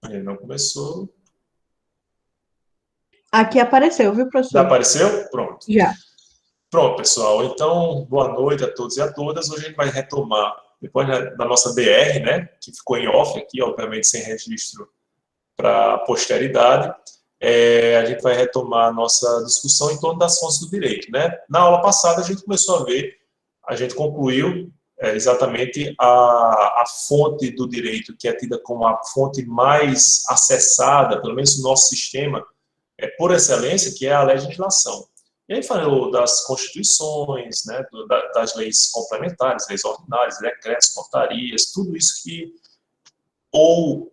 Ele não começou. Aqui apareceu, viu, Já professor? apareceu? Pronto. Já. Pronto, pessoal. Então, boa noite a todos e a todas. Hoje a gente vai retomar, depois da nossa DR, né, que ficou em off aqui, obviamente sem registro para a posteridade, a gente vai retomar a nossa discussão em torno das fontes do direito, né? Na aula passada a gente começou a ver, a gente concluiu exatamente a fonte do direito, que é tida como a fonte mais acessada, pelo menos no nosso sistema, por excelência, que é a legislação. E aí falou das constituições, né, das leis complementares, leis ordinárias, decretos, portarias, tudo isso que ou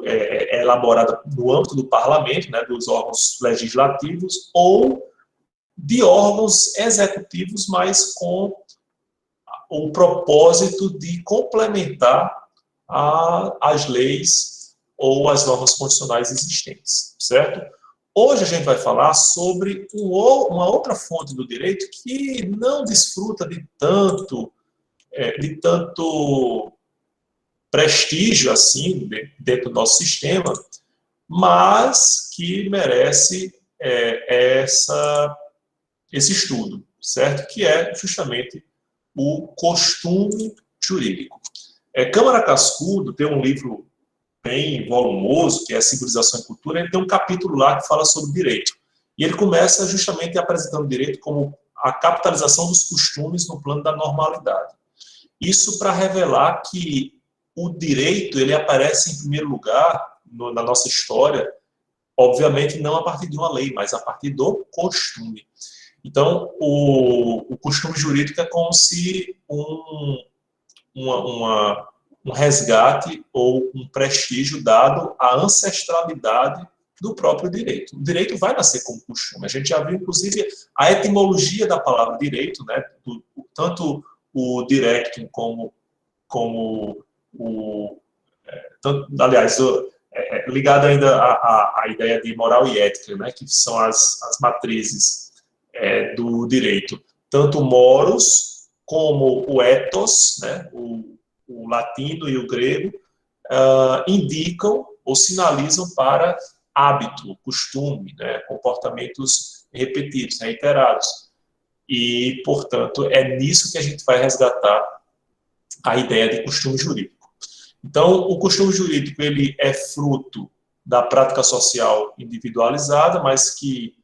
é elaborada no âmbito do parlamento, né, dos órgãos legislativos, ou de órgãos executivos, mas com o propósito de complementar as leis ou as normas constitucionais existentes, certo? Hoje a gente vai falar sobre uma outra fonte do direito que não desfruta de tanto prestígio assim dentro do nosso sistema, mas que merece esse estudo, certo? Que é justamente o costume jurídico. Câmara Cascudo tem um livro bem volumoso, que é Civilização e Cultura, ele tem um capítulo lá que fala sobre direito. E ele começa justamente apresentando o direito como a capitalização dos costumes no plano da normalidade. Isso para revelar que o direito ele aparece em primeiro lugar na nossa história, obviamente não a partir de uma lei, mas a partir do costume. Então, o costume jurídico é como se um resgate ou um prestígio dado à ancestralidade do próprio direito. O direito vai nascer como costume. A gente já viu, inclusive, a etimologia da palavra direito, né? Tanto o directum como o... aliás, ligado ainda à ideia de moral e ética, né? Que são as matrizes do direito. Tanto o moros como o ethos, né? O latino e o grego, indicam ou sinalizam para hábito, costume, né, comportamentos repetidos, reiterados. E, portanto, é nisso que a gente vai resgatar a ideia de costume jurídico. Então, o costume jurídico ele é fruto da prática social individualizada, mas que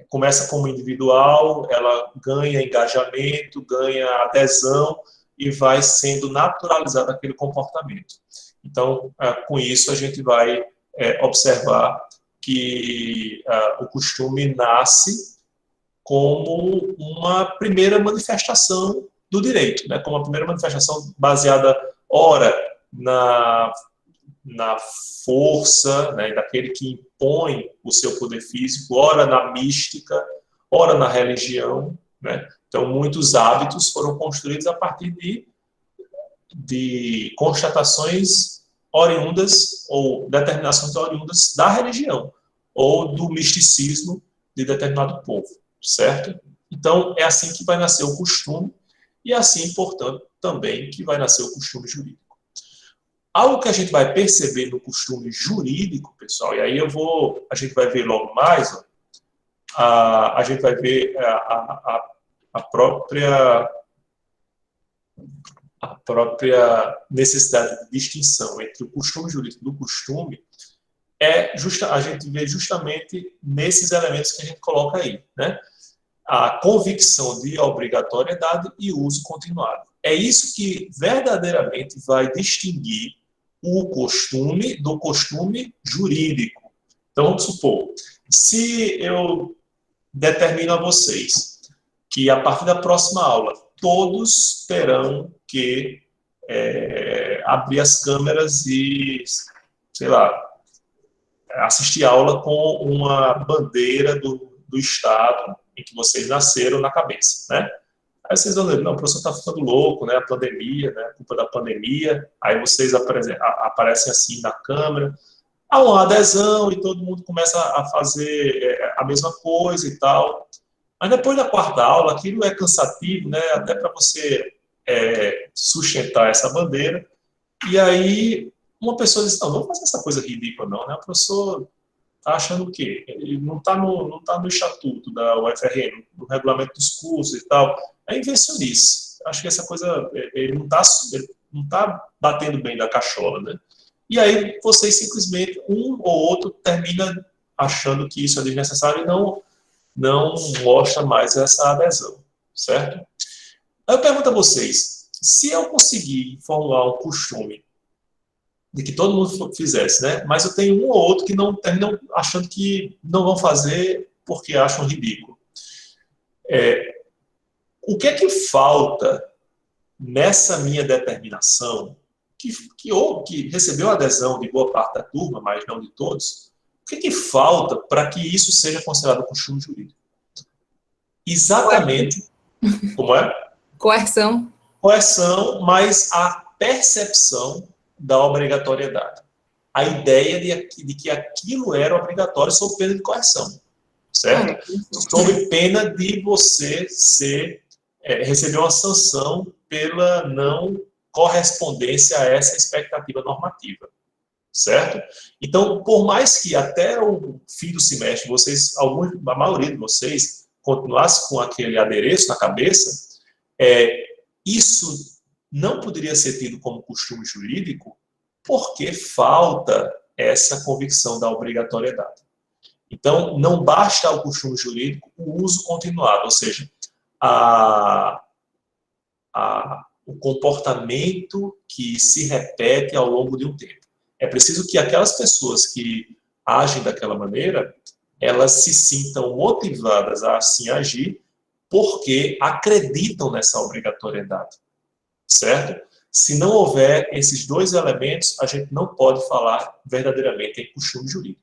começa como individual, ela ganha engajamento, ganha adesão, e vai sendo naturalizado aquele comportamento. Então, com isso, a gente vai observar que o costume nasce como uma primeira manifestação do direito, né? Como uma primeira manifestação baseada, ora, na força, né, daquele que impõe o seu poder físico, ora na mística, ora na religião, né? Então, muitos hábitos foram construídos a partir de constatações oriundas ou determinações oriundas da religião ou do misticismo de determinado povo, certo? Então, é assim que vai nascer o costume e assim, portanto, também que vai nascer o costume jurídico. Algo que a gente vai perceber no costume jurídico, pessoal, e aí a gente vai ver logo mais, ó, a gente vai ver a própria necessidade de distinção entre o costume jurídico do costume, a gente vê justamente nesses elementos que a gente coloca aí, né? A convicção de obrigatoriedade e uso continuado. É isso que verdadeiramente vai distinguir o costume do costume jurídico. Então, vamos supor, se eu determino a vocês que a partir da próxima aula todos terão que abrir as câmeras e, sei lá, assistir a aula com uma bandeira do estado em que vocês nasceram na cabeça, né? Aí vocês vão dizer, não, o professor está ficando louco, né? A pandemia, né? A culpa da pandemia. Aí vocês aparecem assim na câmera. Há uma adesão e todo mundo começa a fazer a mesma coisa e tal. Mas depois da quarta aula, aquilo é cansativo, né? Até para você sustentar essa bandeira. E aí uma pessoa diz, não, vamos fazer essa coisa ridícula não, né? A pessoa está achando o quê? Ele não tá no estatuto da UFRN, no regulamento dos cursos e tal. É invencionice. Acho que essa coisa, ele não tá batendo bem da cachola, né? E aí vocês simplesmente, um ou outro, termina achando que isso é desnecessário e não mostra mais essa adesão, certo? Aí eu pergunto a vocês, se eu conseguir formular um costume de que todo mundo fizesse, né? Mas eu tenho um ou outro que não terminam achando que não vão fazer porque acham ridículo. O que é que falta nessa minha determinação, que recebeu a adesão de boa parte da turma, mas não de todos? O que é que falta para que isso seja considerado costume jurídico? Exatamente, como é? Coerção. Coerção, mas a percepção da obrigatoriedade. A ideia de que aquilo era obrigatório sob pena de coerção, certo? Sob pena de você receber uma sanção pela não correspondência a essa expectativa normativa, certo? Então, por mais que até o fim do semestre a maioria de vocês continuasse com aquele adereço na cabeça, isso não poderia ser tido como costume jurídico porque falta essa convicção da obrigatoriedade. Então, não basta ao costume jurídico o uso continuado, ou seja, o comportamento que se repete ao longo de um tempo. É preciso que aquelas pessoas que agem daquela maneira, elas se sintam motivadas a assim agir porque acreditam nessa obrigatoriedade, certo? Se não houver esses dois elementos, a gente não pode falar verdadeiramente em costume jurídico,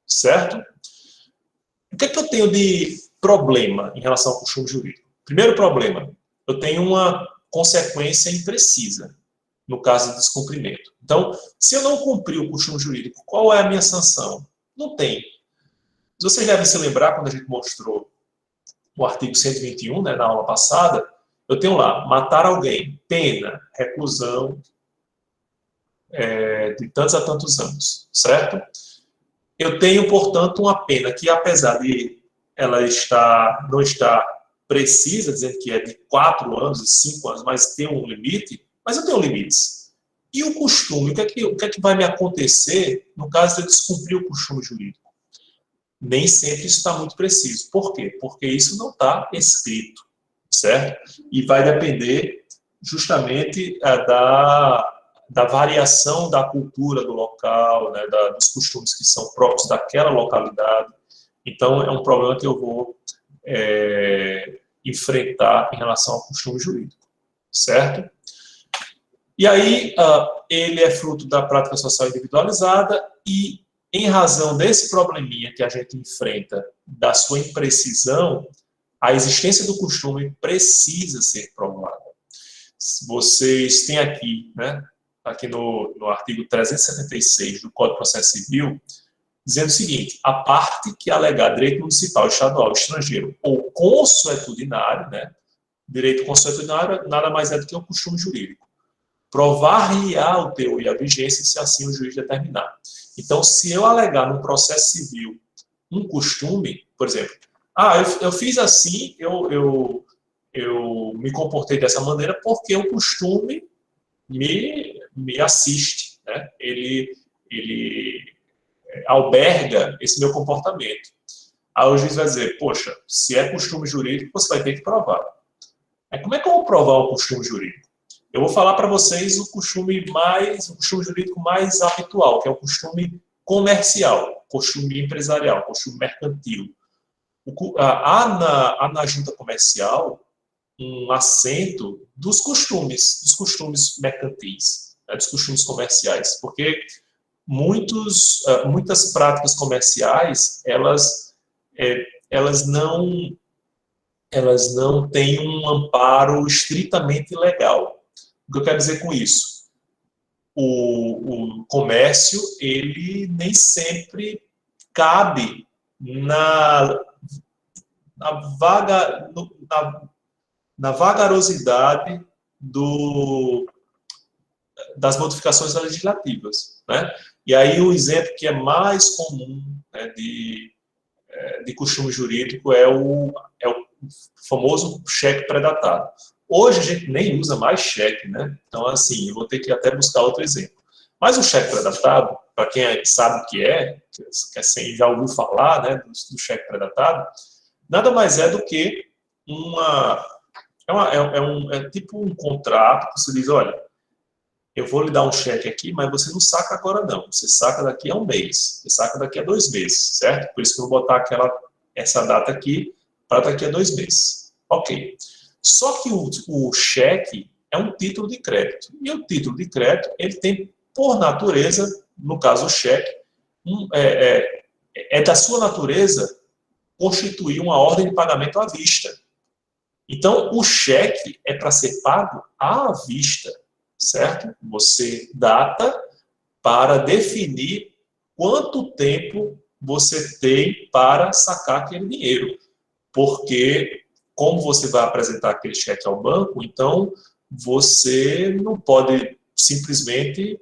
certo? O que é que eu tenho de problema em relação ao costume jurídico? Primeiro problema, eu tenho uma consequência imprecisa no caso de descumprimento. Então, se eu não cumprir o costume jurídico, qual é a minha sanção? Não tem. Vocês devem se lembrar, quando a gente mostrou o artigo 121, né, na aula passada, eu tenho lá, matar alguém, pena, reclusão de tantos a tantos anos, certo? Eu tenho, portanto, uma pena que, apesar de ela não estar precisa, dizendo que é de 4 anos e 5 anos, mas tem um limite, mas eu tenho limites. E o costume, o que é que vai me acontecer no caso de eu descumprir o costume jurídico? Nem sempre isso está muito preciso. Por quê? Porque isso não está escrito, certo? E vai depender justamente da variação da cultura do local, né, dos costumes que são próprios daquela localidade. Então, é um problema que eu vou enfrentar em relação ao costume jurídico, certo? E aí, ele é fruto da prática social individualizada e, em razão desse probleminha que a gente enfrenta, da sua imprecisão, a existência do costume precisa ser provada. Vocês têm aqui, né, aqui no artigo 376 do Código de Processo Civil, dizendo o seguinte: a parte que alegar direito municipal, estadual, estrangeiro ou consuetudinário, né, direito consuetudinário nada mais é do que um costume jurídico, provar-lhe-á o teor e a vigência se assim o juiz determinar. Então, se eu alegar no processo civil um costume, por exemplo, eu fiz assim, eu me comportei dessa maneira porque o costume me assiste, né? Ele alberga esse meu comportamento. Aí o juiz vai dizer, poxa, se é costume jurídico, você vai ter que provar. Como é que eu vou provar o costume jurídico? Eu vou falar para vocês o costume jurídico mais habitual, que é o costume comercial, costume empresarial, costume mercantil. Há na junta comercial um assento dos costumes mercantis, né, dos costumes comerciais, porque muitas práticas comerciais, elas não têm um amparo estritamente legal. O que eu quero dizer com isso? O comércio, ele nem sempre cabe na vagarosidade das modificações legislativas, né? E aí o exemplo que é mais comum, né, de costume jurídico é o famoso cheque pré-datado. Hoje a gente nem usa mais cheque, né? Então, assim, eu vou ter que até buscar outro exemplo. Mas o cheque pré-datado, para quem sabe o que que assim, já ouviu falar, né, do cheque pré-datado, nada mais é do que é tipo um contrato que você diz, olha, eu vou lhe dar um cheque aqui, mas você não saca agora não, você saca daqui a um mês, você saca daqui a 2 meses, certo? Por isso que eu vou botar essa data aqui para daqui a 2 meses. Ok. Só que o cheque é um título de crédito. E o título de crédito, ele tem, por natureza, no caso o cheque, é da sua natureza constituir uma ordem de pagamento à vista. Então, o cheque é para ser pago à vista, certo? Você data para definir quanto tempo você tem para sacar aquele dinheiro. Porque, como você vai apresentar aquele cheque ao banco, então você não pode simplesmente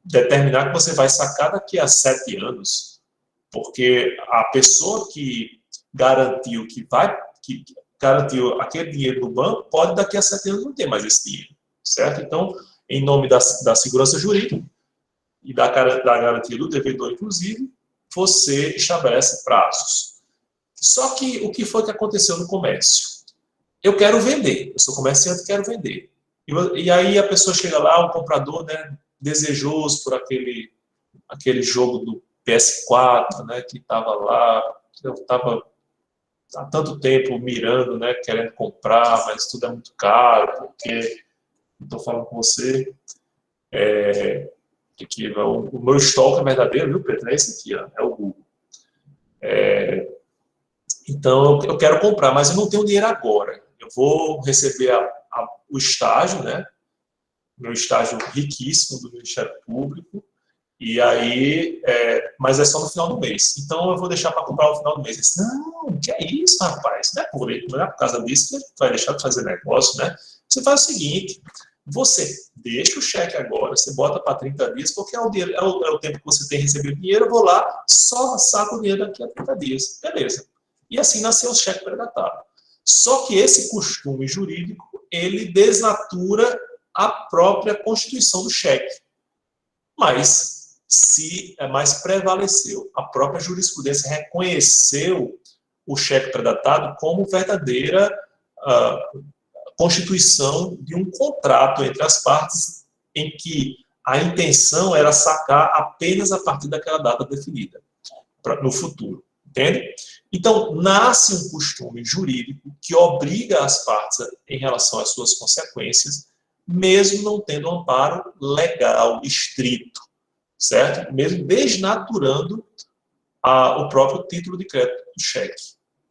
determinar que você vai sacar daqui a 7 anos. Porque a pessoa que garantiu que garantiu aquele dinheiro no banco, pode daqui a 7 anos não ter mais esse dinheiro, certo? Então, em nome da segurança jurídica e da garantia do devedor, inclusive, você estabelece prazos. Só que o que foi que aconteceu no comércio? Eu quero vender, eu sou comerciante e quero vender. E aí a pessoa chega lá, o comprador, né, desejoso por aquele jogo do PS4, né, que estava lá, eu estava há tanto tempo mirando, né, querendo comprar, mas tudo é muito caro, porque, estou falando com você, que o meu estoque é verdadeiro, viu, Pedro? É esse aqui, ó, é o Google. Então, eu quero comprar, mas eu não tenho dinheiro agora. Eu vou receber o estágio, né, meu estágio riquíssimo do Ministério Público, e aí, mas é só no final do mês. Então, eu vou deixar para comprar no final do mês. Eu disse, não, que é isso, rapaz? Não é por causa disso que vai deixar de fazer negócio, né? Você faz o seguinte, você deixa o cheque agora, você bota para 30 dias, porque é o tempo que você tem recebido dinheiro, eu vou lá, só saco o dinheiro daqui a 30 dias. Beleza. E assim nasceu o cheque pré-datado. Só que esse costume jurídico, ele desnatura a própria constituição do cheque. Mas prevaleceu. A própria jurisprudência reconheceu o cheque pré-datado como verdadeira constituição de um contrato entre as partes em que a intenção era sacar apenas a partir daquela data definida no futuro. Entende? Então, nasce um costume jurídico que obriga as partes em relação às suas consequências, mesmo não tendo amparo legal estrito, certo? Mesmo desnaturando o próprio título de crédito do cheque,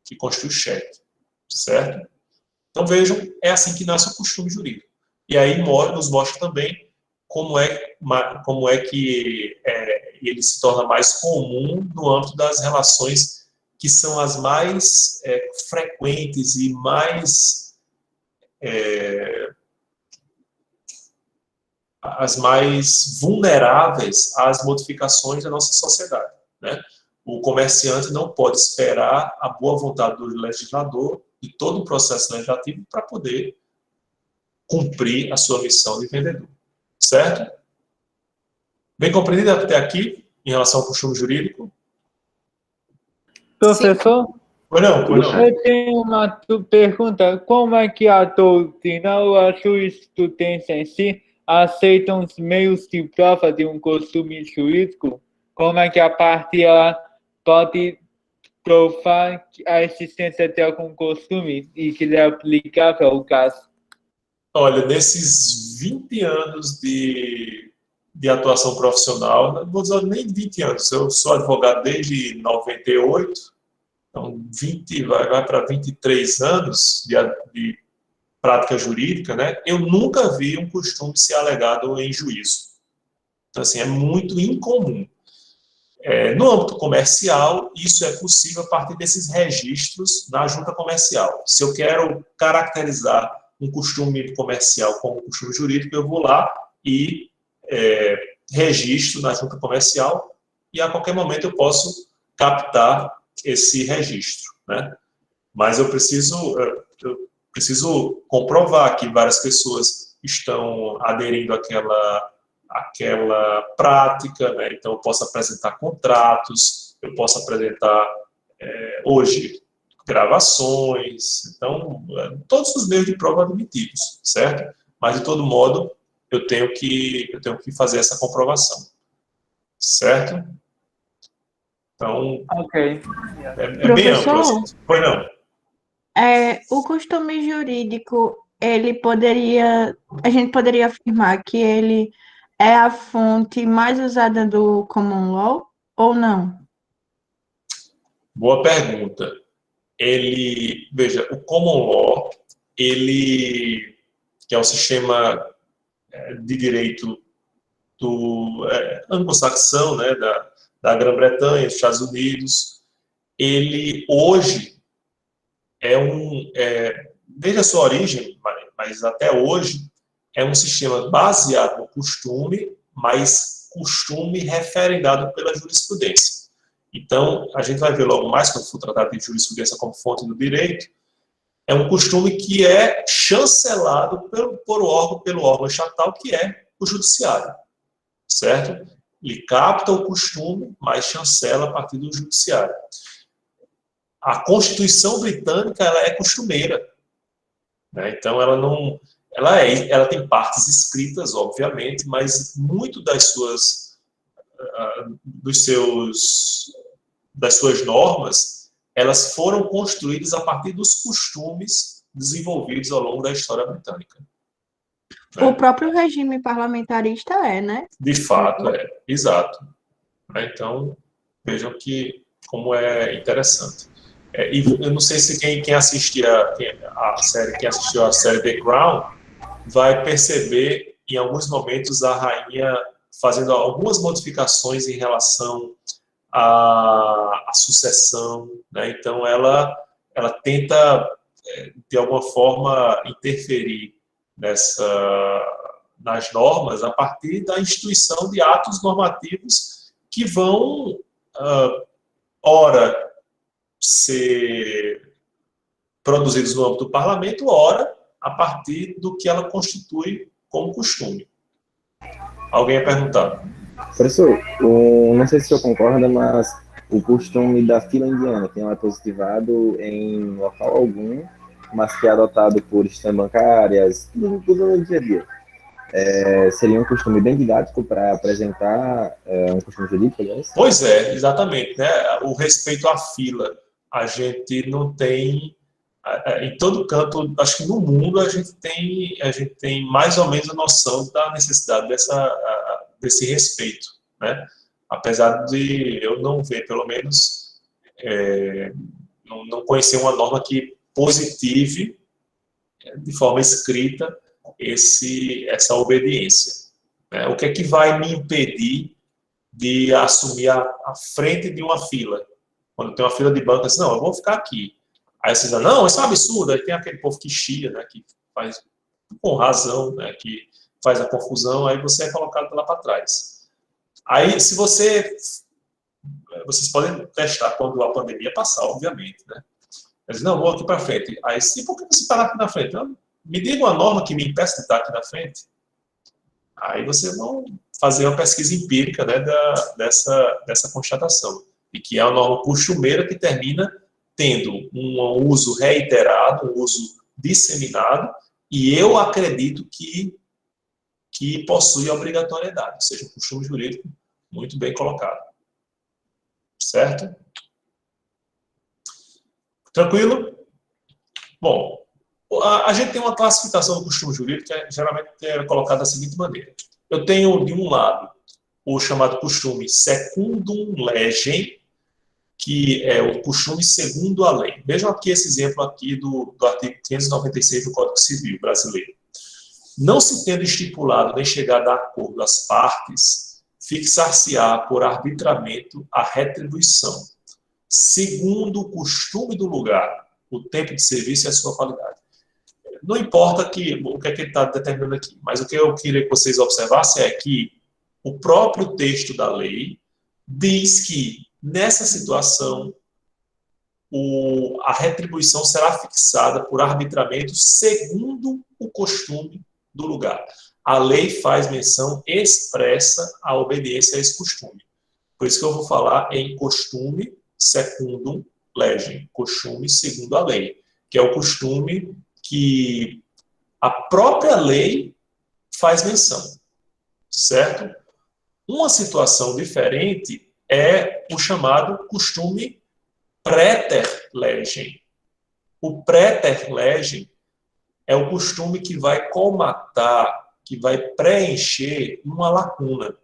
que constitui o cheque, certo? Então, vejam, é assim que nasce o costume jurídico. E aí nos mostra também como é que ele se torna mais comum no âmbito das relações que são as mais frequentes e as mais vulneráveis às modificações da nossa sociedade, né? O comerciante não pode esperar a boa vontade do legislador e todo o processo legislativo para poder cumprir a sua missão de vendedor, certo? Bem compreendido até aqui, em relação ao costume jurídico? Professor, Pois não. eu tenho uma pergunta. Como é que a doutrina ou a jurisprudência em si aceitam os meios de prova de um costume jurídico? Como é que a parte pode provar a existência de algum costume e que é aplicável ao caso? Olha, nesses 20 anos de atuação profissional, não vou dizer nem 20 anos, eu sou advogado desde 98, então vai para 23 anos de prática jurídica, né? Eu nunca vi um costume ser alegado em juízo. Então, assim, é muito incomum. No âmbito comercial, isso é possível a partir desses registros na junta comercial. Se eu quero caracterizar um costume comercial como um costume jurídico, eu vou lá e registro na junta comercial e a qualquer momento eu posso captar esse registro, né? Mas eu preciso comprovar que várias pessoas estão aderindo àquela prática, né? Então eu posso apresentar contratos, eu posso apresentar hoje gravações, então todos os meios de prova admitidos, certo? Mas de todo modo eu tenho que fazer essa comprovação, certo? Então Ok. é bem amplo. Professor, Pois não? o costume jurídico, a gente poderia afirmar que ele é a fonte mais usada do common law ou não? Boa pergunta. Veja, o common law, que é o sistema de direito anglo-saxão, né, da Grã-Bretanha, dos Estados Unidos, ele hoje desde a sua origem, mas até hoje, é um sistema baseado no costume, mas costume referendado pela jurisprudência. Então, a gente vai ver logo mais, quando for tratado de jurisprudência como fonte do direito, é um costume que é chancelado pelo órgão estatal, que é o judiciário, certo? Ele capta o costume, mas chancela a partir do judiciário. A Constituição britânica, ela é costumeira, né? Então ela tem partes escritas, obviamente, mas muito das suas normas, elas foram construídas a partir dos costumes desenvolvidos ao longo da história britânica. O próprio regime parlamentarista né? De fato, exato. Então, vejam como é interessante. E eu não sei se quem assistiu a série The Crown vai perceber, em alguns momentos, a rainha fazendo algumas modificações em relação à sucessão, né? Então, ela tenta, de alguma forma, interferir nas normas a partir da instituição de atos normativos que vão, ora, ser produzidos no âmbito do parlamento, ora, a partir do que ela constitui como costume. Alguém ia perguntar? Professor, não sei se o senhor concorda, mas o costume da fila indiana, que não é positivado em local algum, mas que é adotado por instituições bancárias, tudo no dia a dia. Seria um costume bem didático para apresentar um costume jurídico, aliás? Pois é, exatamente, né? O respeito à fila. A gente não tem, em todo canto, acho que no mundo, a gente tem mais ou menos a noção da necessidade desse respeito, né? Apesar de eu não ver, pelo menos, não conhecer uma norma que positive, de forma escrita, essa obediência, né? O que é que vai me impedir de assumir a frente de uma fila? Quando tem uma fila de banco, assim, não, eu vou ficar aqui. Aí você diz, não, isso é um absurdo. Aí tem aquele povo que chia, né, que faz com razão, né, que faz a confusão, aí você é colocado lá para trás. Aí, vocês podem testar quando a pandemia passar, obviamente, né? Eles não, vou aqui para frente. Aí, sim, por que você está aqui na frente? Não, me diga uma norma que me impeça de estar aqui na frente. Aí vocês vão fazer uma pesquisa empírica, né, dessa constatação, e que é uma norma costumeira que termina tendo um uso reiterado, um uso disseminado, e eu acredito que possui obrigatoriedade, ou seja, um costume jurídico muito bem colocado. Certo? Tranquilo? Bom, a gente tem uma classificação do costume jurídico que geralmente é colocada da seguinte maneira. Eu tenho, de um lado, o chamado costume secundum legem, que é o costume segundo a lei. Vejam aqui esse exemplo aqui do artigo 596 do Código Civil brasileiro. Não se tendo estipulado nem chegado a acordo as partes, fixar-se-á por arbitramento a retribuição, segundo o costume do lugar, o tempo de serviço e a sua qualidade. não importa o que é que ele está determinando aqui, mas o que eu queria que vocês observassem é que o próprio texto da lei diz que, nessa situação, a retribuição será fixada por arbitramento segundo o costume do lugar. A lei faz menção expressa à obediência a esse costume. Por isso que eu vou falar em costume secundum legem, costume segundo a lei, que é o costume que a própria lei faz menção, certo? Uma situação diferente é o chamado costume praeter legem. O praeter legem é o costume que vai colmatar, que vai preencher uma lacuna.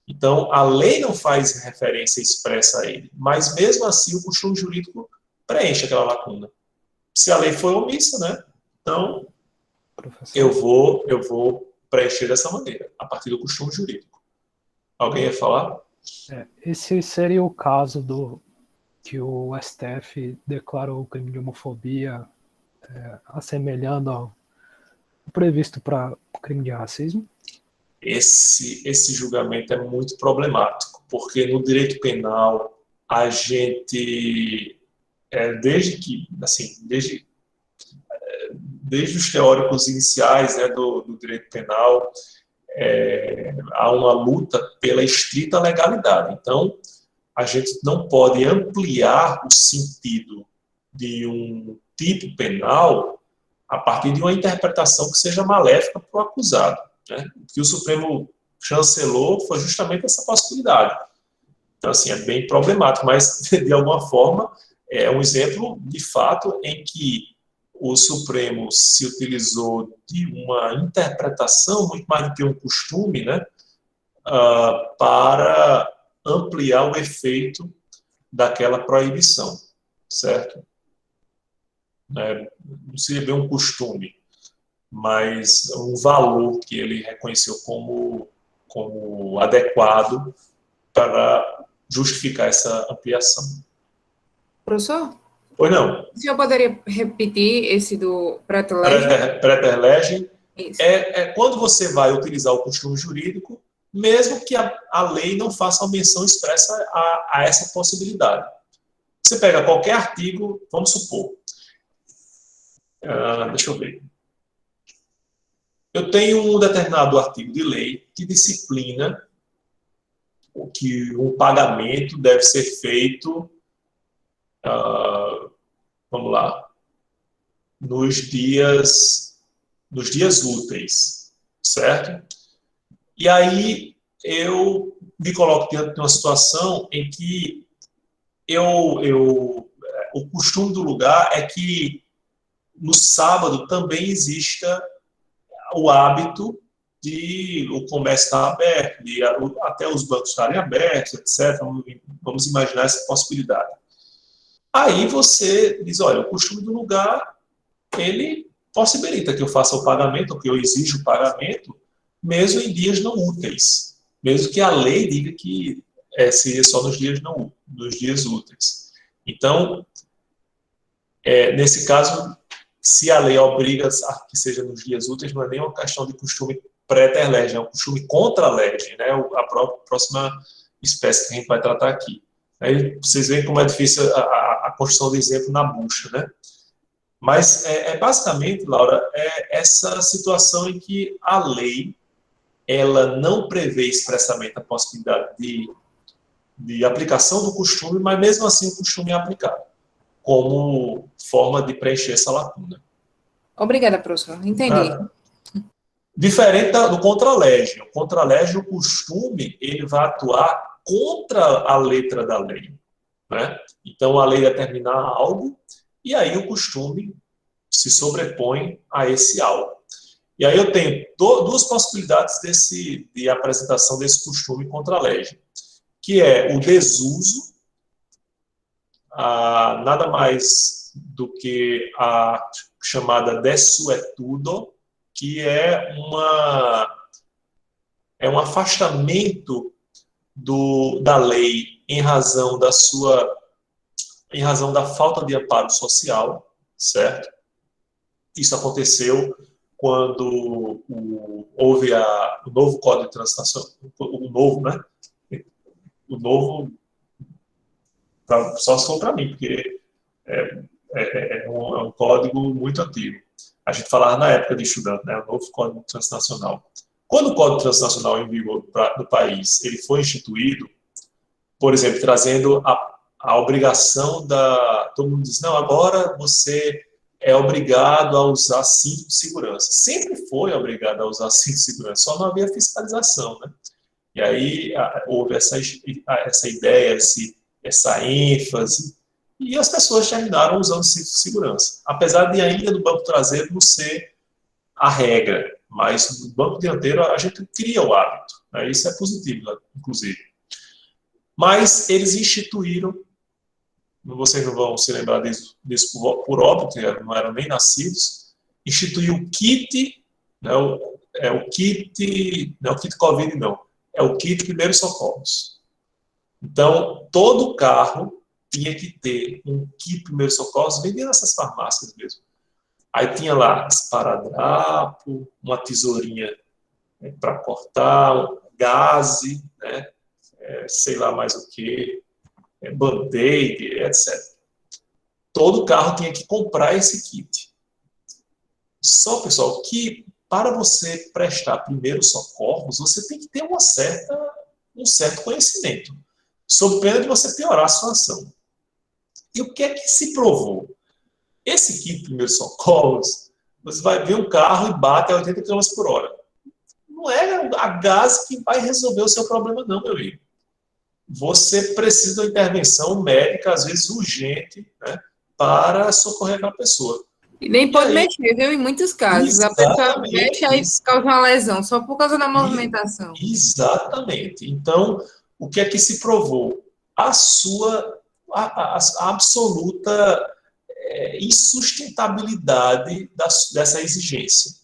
Então, a lei não faz referência expressa a ele, mas mesmo assim o costume jurídico preenche aquela lacuna. Se a lei foi omissa, né? Então, Professor. eu vou preencher dessa maneira, a partir do costume jurídico. Alguém ia falar? Esse seria o caso que o STF declarou o crime de homofobia assemelhando ao previsto para o crime de racismo? Esse julgamento é muito problemático, porque no direito penal a gente, desde os teóricos iniciais, né, do direito penal, há uma luta pela estrita legalidade. Então, a gente não pode ampliar o sentido de um tipo penal a partir de uma interpretação que seja maléfica para o acusado, né? O que o Supremo chancelou foi justamente essa possibilidade. Então, assim, é bem problemático, mas, de alguma forma, é um exemplo, de fato, em que o Supremo se utilizou de uma interpretação, muito mais do que um costume, né, para ampliar o efeito daquela proibição, certo? Não seria bem um costume, mas um valor que ele reconheceu como adequado para justificar essa ampliação. Professor? Pois não. O senhor poderia repetir esse do praeter legem? Praeter legem Isso. é quando você vai utilizar o costume jurídico, mesmo que a lei não faça uma menção expressa a essa possibilidade. Você pega qualquer artigo, vamos supor, deixa eu ver. Eu tenho um determinado artigo de lei que disciplina que um pagamento deve ser feito, vamos lá, nos dias úteis, certo? E aí eu me coloco diante de uma situação em que o costume do lugar é que no sábado também exista o hábito de o comércio estar aberto, de até os bancos estarem abertos, etc. Vamos imaginar essa possibilidade. Aí você diz, olha, o costume do lugar, ele possibilita que eu faça o pagamento, ou que eu exija o pagamento, mesmo em dias não úteis, mesmo que a lei diga que seria só nos dias úteis. Então, nesse caso, se a lei obriga a que seja nos dias úteis, não é nem uma questão de costume praeter legem, é um costume contra a legem, né? A próxima espécie que a gente vai tratar aqui. Aí vocês veem como é difícil a construção de exemplo na bucha, né? Mas, basicamente, Laura, essa situação em que a lei ela não prevê expressamente a possibilidade de aplicação do costume, mas mesmo assim o costume é aplicado como forma de preencher essa lacuna. Obrigada, professor. Entendi. Diferente do contra-legem. O contra-legem, o costume, ele vai atuar contra a letra da lei, né? Então, a lei determina algo, e aí o costume se sobrepõe a esse algo. E aí eu tenho duas possibilidades de apresentação desse costume contra a legem, que é o desuso, nada mais do que a chamada desuetudo, que é um afastamento da lei em razão da falta de amparo social, certo? Isso aconteceu quando houve o novo Código de Trânsito Nacional, o novo, né? O novo, só se for para mim, porque é um código muito antigo. A gente falava na época de estudante, né? O novo Código Transnacional. Quando o Código Transnacional em vigor no país ele foi instituído, por exemplo, trazendo a obrigação todo mundo diz, não, agora você é obrigado a usar cinto de segurança. Sempre foi obrigado a usar cinto de segurança, só não havia fiscalização, né? E aí houve essa ideia, essa ênfase, e as pessoas terminaram usando cinto de segurança. Apesar de ainda no banco traseiro não ser a regra, mas no banco dianteiro a gente cria o hábito, né? Isso é positivo, inclusive. Mas eles instituíram, vocês não vão se lembrar disso por óbvio, que não eram nem nascidos, instituiu o kit, né, o kit, não é o kit Covid não, é o kit primeiros socorros. Então, todo carro tinha que ter um kit primeiros socorros, vendia nessas farmácias mesmo. Aí tinha lá esparadrapo, uma tesourinha, né, para cortar, gaze, né, sei lá mais o que, band-aid, etc. Todo carro tinha que comprar esse kit. Só, pessoal, que para você prestar primeiros socorros, você tem que ter um certo conhecimento, sob pena de você piorar a situação. E o que é que se provou? Esse kit primeiros socorros, você vai ver um carro e bate a 80 km por hora. Não é a gás que vai resolver o seu problema, não, meu amigo. Você precisa de uma intervenção médica, às vezes urgente, né, para socorrer aquela pessoa. E nem pode mexer, viu? Em muitos casos. A pessoa mexe e causa uma lesão, só por causa da movimentação. Exatamente. Então, o que é que se provou? A absoluta insustentabilidade dessa exigência.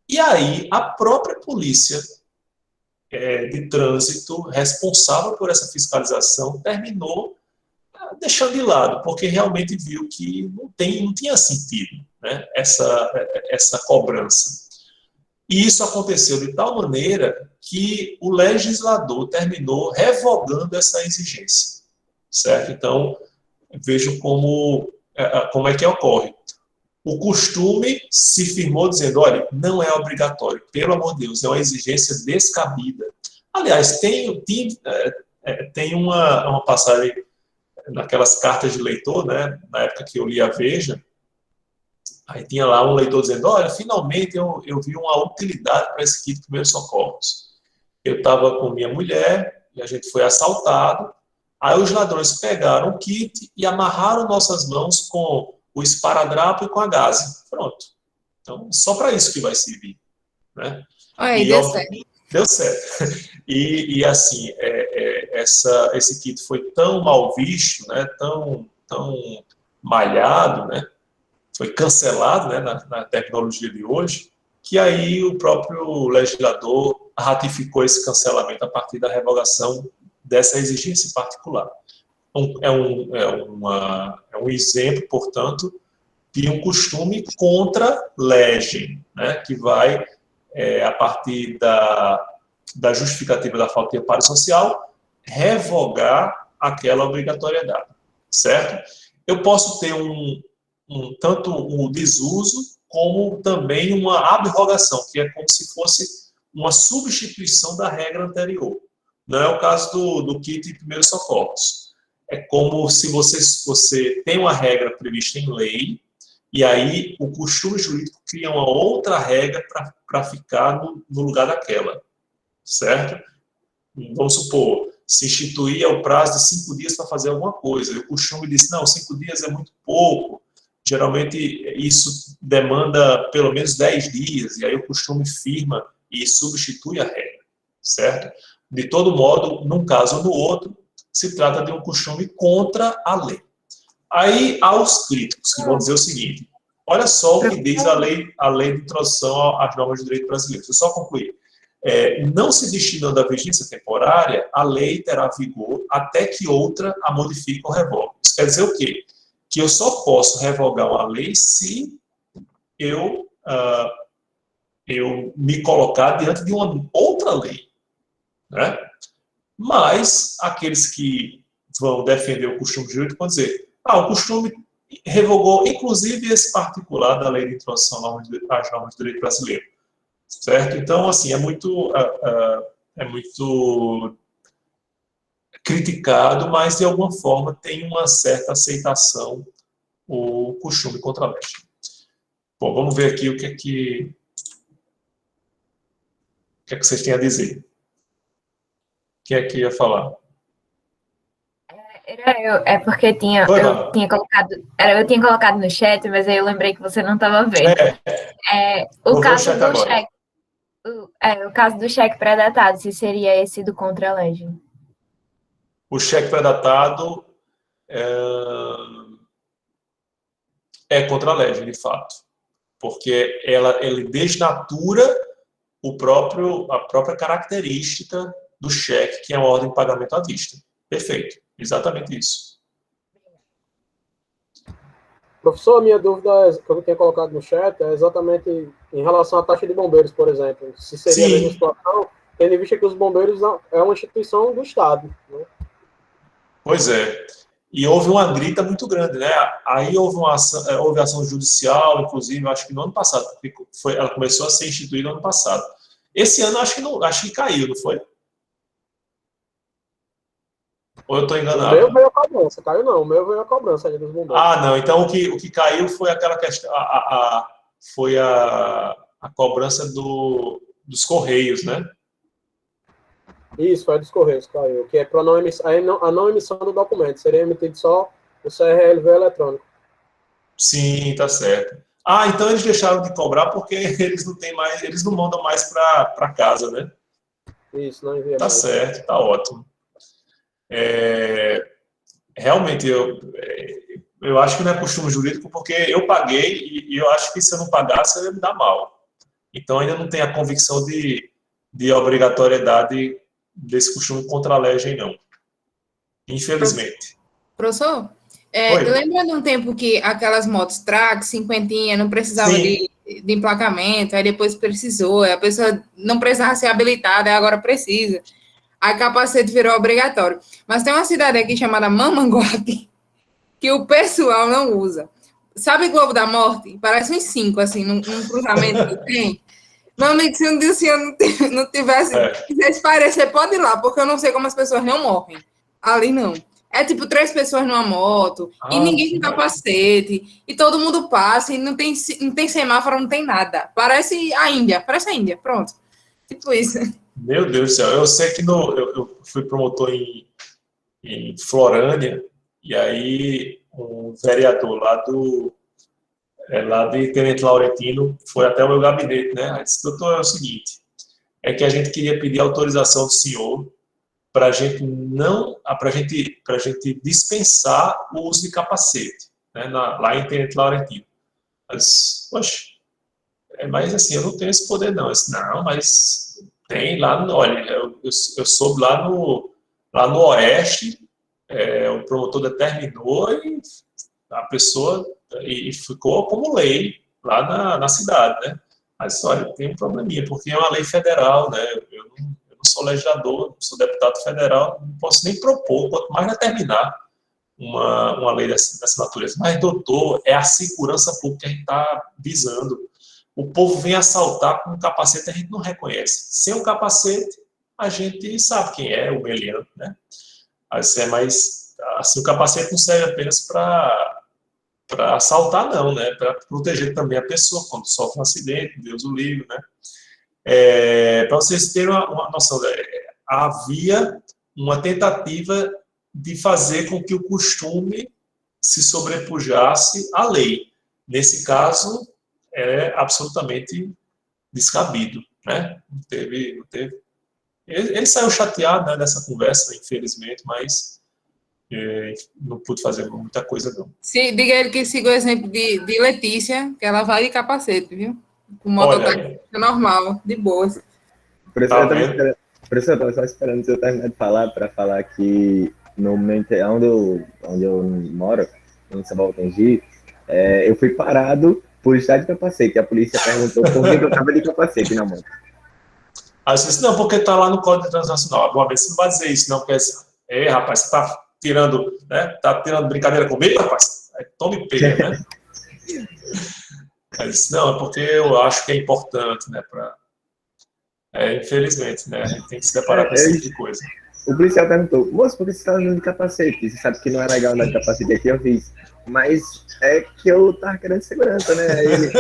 E aí, a própria polícia de trânsito, responsável por essa fiscalização, terminou deixando de lado, porque realmente viu que não tinha sentido, né, essa cobrança. E isso aconteceu de tal maneira que o legislador terminou revogando essa exigência, certo? Então, vejo como é que ocorre. O costume se firmou dizendo, olha, não é obrigatório, pelo amor de Deus, é uma exigência descabida. Aliás, tem uma passagem naquelas cartas de leitor, né, na época que eu li a Veja, aí tinha lá um leitor dizendo, olha, finalmente eu vi uma utilidade para esse kit de primeiros socorros. Eu estava com minha mulher e a gente foi assaltado, aí os ladrões pegaram o kit e amarraram nossas mãos com o esparadrapo e com a gaze. Pronto. Então, só para isso que vai servir, né? Aí, deu certo. Deu certo. E assim, esse kit foi tão mal visto, né, tão malhado, né, foi cancelado, né, na tecnologia de hoje, que aí o próprio legislador ratificou esse cancelamento a partir da revogação dessa exigência particular. É um exemplo, portanto, de um costume contra legem, né, que vai, a partir da justificativa da falta de amparo social, revogar aquela obrigatoriedade, certo? Eu posso ter tanto um desuso, como também uma abrogação, que é como se fosse uma substituição da regra anterior. Não é o caso do kit de primeiros socorros. É como se você tem uma regra prevista em lei, e aí o costume jurídico cria uma outra regra para ficar no lugar daquela, certo? Vamos supor, se instituía o prazo de 5 dias para fazer alguma coisa, e o costume disse, não, 5 dias é muito pouco, geralmente isso demanda pelo menos 10 dias, e aí o costume firma e substitui a regra, certo? De todo modo, num caso ou no outro, se trata de um costume contra a lei. Aí há os críticos que vão dizer o seguinte, olha só o que diz a lei de introdução às normas de direito brasileiro. Deixa eu só concluir. Não se destinando à vigência temporária, a lei terá vigor até que outra a modifique ou revogue. Isso quer dizer o quê? Que eu só posso revogar uma lei se eu me colocar diante de uma outra lei, né? Mas aqueles que vão defender o costume jurídico vão dizer, o costume revogou, inclusive, esse particular da lei de introdução às normas do direito brasileiro, certo? Então, assim, é muito criticado, mas, de alguma forma, tem uma certa aceitação o costume contra a lei. Bom, vamos ver aqui o que é que vocês têm a dizer. Quem é que ia falar? Era eu, é porque eu tinha colocado no chat, mas aí eu lembrei que você não estava vendo. O caso do cheque, o caso do cheque pré-datado, se seria esse do contra a legem. O cheque pré-datado é contra a legem, de fato, porque ele desnatura a própria característica do cheque, que é uma ordem de pagamento à vista. Perfeito, exatamente isso. Professor, a minha dúvida que eu tinha colocado no chat é exatamente em relação à taxa de bombeiros, por exemplo. Se seria a mesma situação, tendo em vista que os bombeiros é uma instituição do Estado, né? Pois é. E houve uma grita muito grande, né? Aí houve ação judicial, inclusive, acho que no ano passado. Ela começou a ser instituída no ano passado. Esse ano, acho que caiu, não foi? Ou eu estou enganado? O meu veio a cobrança, caiu não. O meu veio a cobrança ali dos bombeiros. Não. Então, o que caiu foi aquela questão... foi a cobrança dos Correios, né? Isso, foi dos Correios, caiu. Que é para a não emissão do documento. Seria emitido só o CRLV eletrônico. Sim, tá certo. Então eles deixaram de cobrar porque eles não mandam mais para casa, né? Isso, não envia mais. Tá certo, tá ótimo. Realmente, eu acho que não é costume jurídico porque eu paguei e eu acho que se eu não pagasse, eu ia me dar mal. Então, ainda não tem a convicção de obrigatoriedade desse costume contra a legem, não. Infelizmente. Professor, lembra de um tempo que aquelas motos Trax, cinquentinha, não precisava de emplacamento, aí depois precisou, a pessoa não precisava ser habilitada, agora precisa. Aí capacete virou obrigatório. Mas tem uma cidade aqui chamada Mamanguape que o pessoal não usa. Sabe Globo da Morte? Parece uns 5, assim, num cruzamento que tem. Meu amigo, se um dia o senhor não tivesse... quisesse parecer, pode ir lá, porque eu não sei como as pessoas não morrem. Ali não. É tipo 3 pessoas numa moto, e ninguém tem capacete, e todo mundo passa, e não tem semáforo, não tem nada. Parece a Índia, pronto. Tipo isso. Meu Deus do céu, eu sei que eu fui promotor em Florânia, e aí um vereador lá de Tenente Laurentino foi até o meu gabinete, né? Aí disse, doutor, é o seguinte, é que a gente queria pedir autorização do senhor para a gente dispensar o uso de capacete, né? Lá em Tenente Laurentino. Eu disse, poxa, mas assim, eu não tenho esse poder não. Eu disse, não, mas tem lá, olha, eu soube lá no Oeste, o promotor determinou e a pessoa e ficou como lei lá na cidade, né? Mas olha, tem um probleminha, porque é uma lei federal, né? Eu não sou legislador, não sou deputado federal, não posso nem propor, quanto mais determinar uma lei dessa natureza. Mas, doutor, é a segurança pública que a gente está visando. O povo vem assaltar com um capacete, a gente não reconhece. Sem o capacete, a gente sabe quem é o meliante, né? Mas assim, o capacete não serve apenas para assaltar, não, né? Para proteger também a pessoa quando sofre um acidente, Deus o livre, né? Para vocês terem uma noção, havia uma tentativa de fazer com que o costume se sobrepujasse à lei. Nesse caso, é absolutamente descabido, né? Não teve. Ele saiu chateado, né, dessa conversa, infelizmente, mas não pude fazer muita coisa, não. Diga ele que siga o exemplo de Letícia, que ela vai de capacete, viu? Com mototáxi normal, de boas. Professor, eu estava só esperando você terminar de falar, para falar que no momento onde eu moro, em São Paulo, eu fui parado por estar de capacete. A polícia perguntou por que eu estava de capacete na moto. Aí eu disse, não, porque está lá no Código Transnacional. Agora, você não vai dizer isso, não, porque rapaz, você está tirando, né? Tá tirando brincadeira comigo, rapaz? Aí, tome pega, né? Aí eu disse, não, é porque eu acho que é importante, né? Infelizmente, né? A gente tem que se deparar com esse tipo de coisa. O policial perguntou, moço, por que você está andando de capacete? Você sabe que não é legal andar de capacete aqui? Eu fiz, mas é que eu tava querendo segurança, né? Aí ele,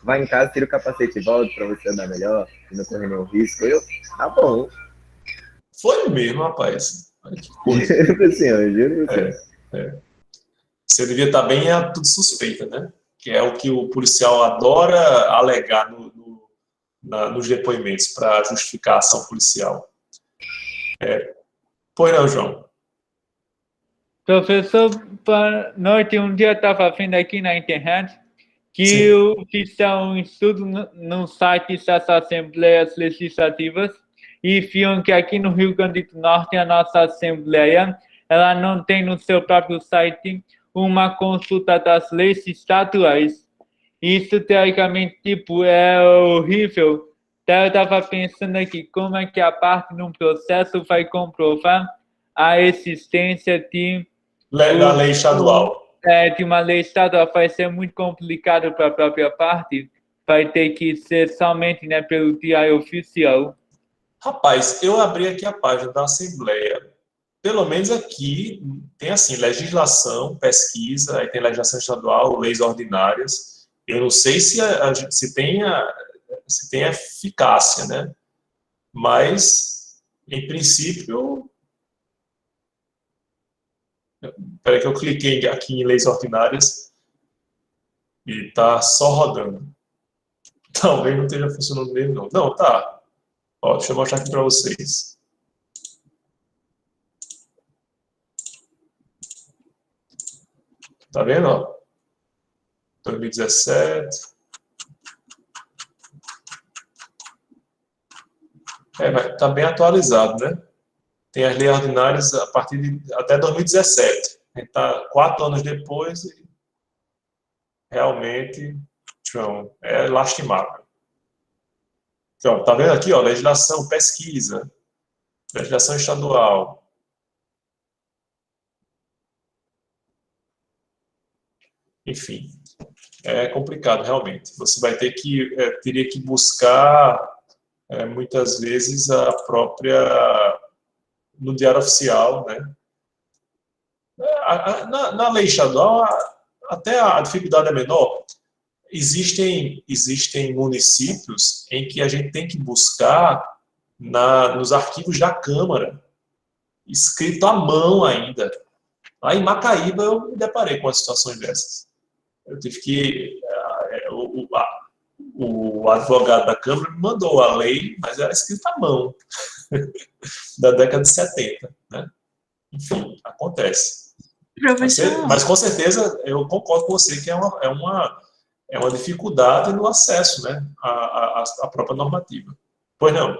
vai em casa, tira o capacete e volta pra você andar melhor e não correr nenhum risco. Eu, tá bom. Foi mesmo, rapaz. Que coisa. Eu juro você. Você devia estar bem a tudo suspeita, né? Que é o que o policial adora alegar nos depoimentos para justificar a ação policial. Pois não, João. Professor, boa noite. Um dia eu estava vendo aqui na internet que fizeram um estudo no site das Assembleias Legislativas e viram que aqui no Rio Grande do Norte a nossa Assembleia ela não tem no seu próprio site uma consulta das leis estaduais. Isso, teoricamente, é horrível. Então, eu estava pensando aqui, como é que a parte de um processo vai comprovar a existência de... Da lei estadual. De uma lei estadual. Vai ser muito complicado para a própria parte. Vai ter que ser somente, né, pelo diário oficial. Rapaz, eu abri aqui a página da Assembleia. Pelo menos aqui tem, assim, legislação, pesquisa, aí tem legislação estadual, leis ordinárias. Eu não sei se tem eficácia, né? Mas, em princípio... Espera que eu cliquei aqui em leis ordinárias e está só rodando. Talvez não esteja funcionando mesmo, não. Não, tá. Ó, deixa eu mostrar aqui para vocês. Tá vendo? Ó? 2017. Tá bem atualizado, né? Tem as leis ordinárias a partir de até 2017. A gente está 4 anos depois e realmente, João, é lastimável. Então, tá vendo aqui, ó, legislação, pesquisa, legislação estadual. Enfim, é complicado realmente. Você vai ter que, teria que buscar, muitas vezes, a própria, no diário oficial, né? Na lei estadual, até a dificuldade é menor. Existem municípios em que a gente tem que buscar nos arquivos da Câmara, escrito à mão ainda. Lá em Macaíba eu me deparei com as situações dessas. Eu tive que... O advogado da Câmara me mandou a lei, mas era escrita à mão, da década de 70. Né? Enfim, acontece. Mas com certeza eu concordo com você que é uma dificuldade no acesso, né, à própria normativa. Pois não?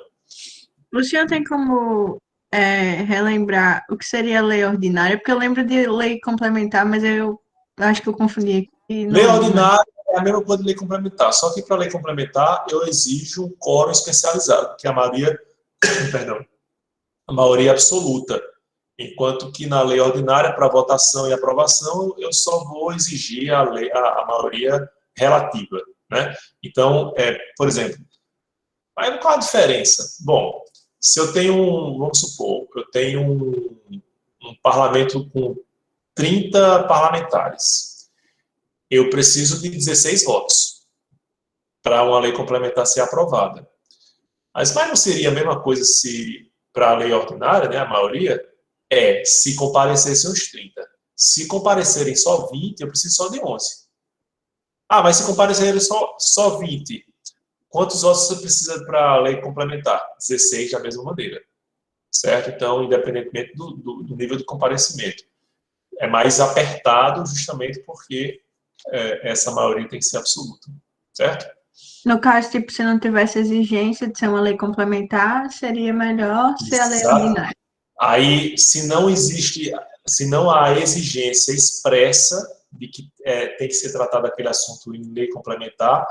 O senhor tem como relembrar o que seria lei ordinária? Porque eu lembro de lei complementar, mas eu acho que eu confundi aqui. Lei ordinária é a mesma coisa de lei complementar, só que para lei complementar eu exijo um quórum especializado, que é a maioria, perdão, a maioria absoluta. Enquanto que na lei ordinária, para votação e aprovação, eu só vou exigir a maioria relativa. Né? Então, por exemplo, aí qual a diferença? Bom, se eu tenho vamos supor, eu tenho um parlamento com 30 parlamentares, eu preciso de 16 votos para uma lei complementar ser aprovada. Mas não seria a mesma coisa se, para a lei ordinária, né, a maioria, se comparecessem os 30. Se comparecerem só 20, eu preciso só de 11. Ah, mas se comparecerem só 20, quantos votos você precisa para a lei complementar? 16 da mesma maneira. Certo? Então, independentemente do nível de comparecimento. É mais apertado justamente porque essa maioria tem que ser absoluta. Certo? No caso, tipo, se não tivesse exigência de ser uma lei complementar, seria melhor ser a lei ordinária. Aí, se não há exigência expressa, de que tem que ser tratado aquele assunto em lei complementar,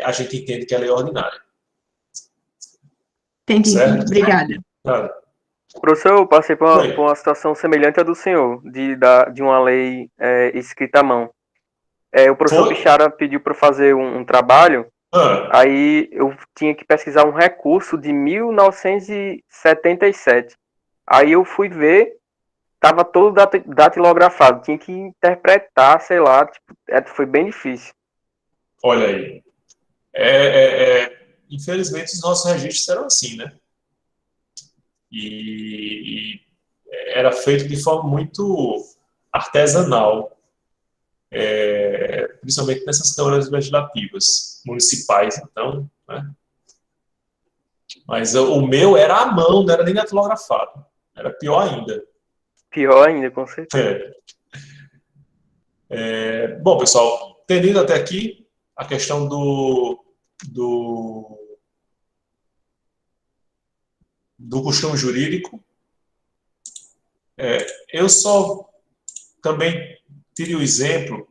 a gente entende que é lei ordinária. Entendi, certo? Obrigada. Claro. Professor, eu passei por uma situação semelhante à do senhor, de uma lei escrita à mão. O professor Bichara pediu para fazer um trabalho, aí eu tinha que pesquisar um recurso de 1977. Aí eu fui ver, estava todo datilografado, tinha que interpretar, sei lá, tipo, foi bem difícil. Olha aí. Infelizmente, os nossos registros eram assim, né? E era feito de forma muito artesanal, principalmente nessas câmaras legislativas municipais, então, né? Mas o meu era à mão, não era nem datilografado, era pior ainda. Pior ainda, com certeza. Bom, pessoal, entendendo até aqui a questão do costume jurídico, eu só também tirei o exemplo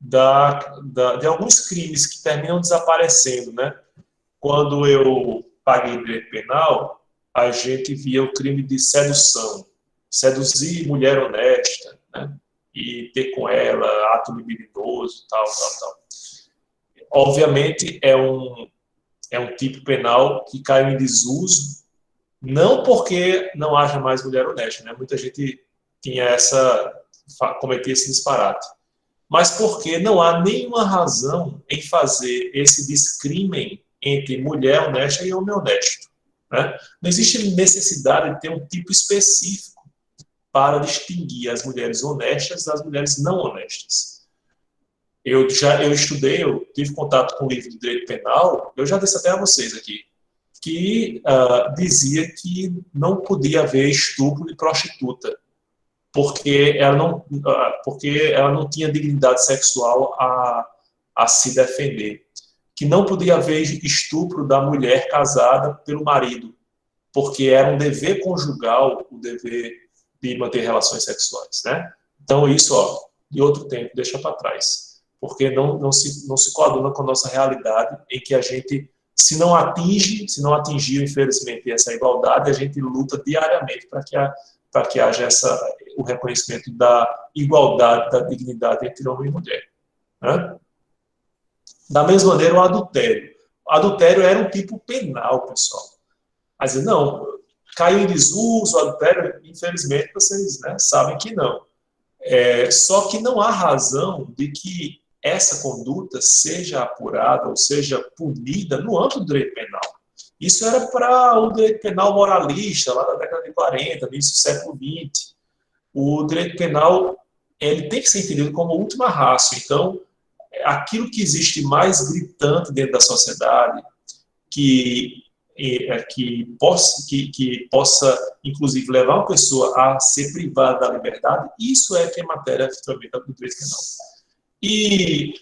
de alguns crimes que terminam desaparecendo, né? Quando eu paguei direito penal, a gente via o crime de sedução, seduzir mulher honesta, né? E ter com ela ato libidinoso, tal. Obviamente, é um tipo penal que caiu em desuso, não porque não haja mais mulher honesta, né? Muita gente cometia esse disparate, mas porque não há nenhuma razão em fazer esse discrimen entre mulher honesta e homem honesto, né? Não existe necessidade de ter um tipo específico para distinguir as mulheres honestas das mulheres não honestas. Eu estudei, eu tive contato com o livro de direito penal, eu já disse até a vocês aqui, que dizia que não podia haver estupro de prostituta, porque ela não tinha dignidade sexual a se defender. Que não podia haver estupro da mulher casada pelo marido, porque era um dever conjugal, o dever de manter relações sexuais, né? Então isso, de outro tempo, deixa para trás, porque não se coaduna com a nossa realidade, em que a gente, se não atingiu, infelizmente, essa igualdade, a gente luta diariamente para que haja o reconhecimento da igualdade, da dignidade entre homem e mulher, né? Da mesma maneira, o adultério. O adultério era um tipo penal, pessoal. Mas não, caiu em desuso o adultério, infelizmente, vocês, né, sabem que não. Só que não há razão de que essa conduta seja apurada ou seja punida no âmbito do direito penal. Isso era para o direito penal moralista, lá da década de 40, início do século XX. O direito penal ele tem que ser entendido como última ratio. Então, aquilo que existe mais gritante dentro da sociedade, que possa, inclusive, levar uma pessoa a ser privada da liberdade, isso é que é matéria efetivamente do direito penal. E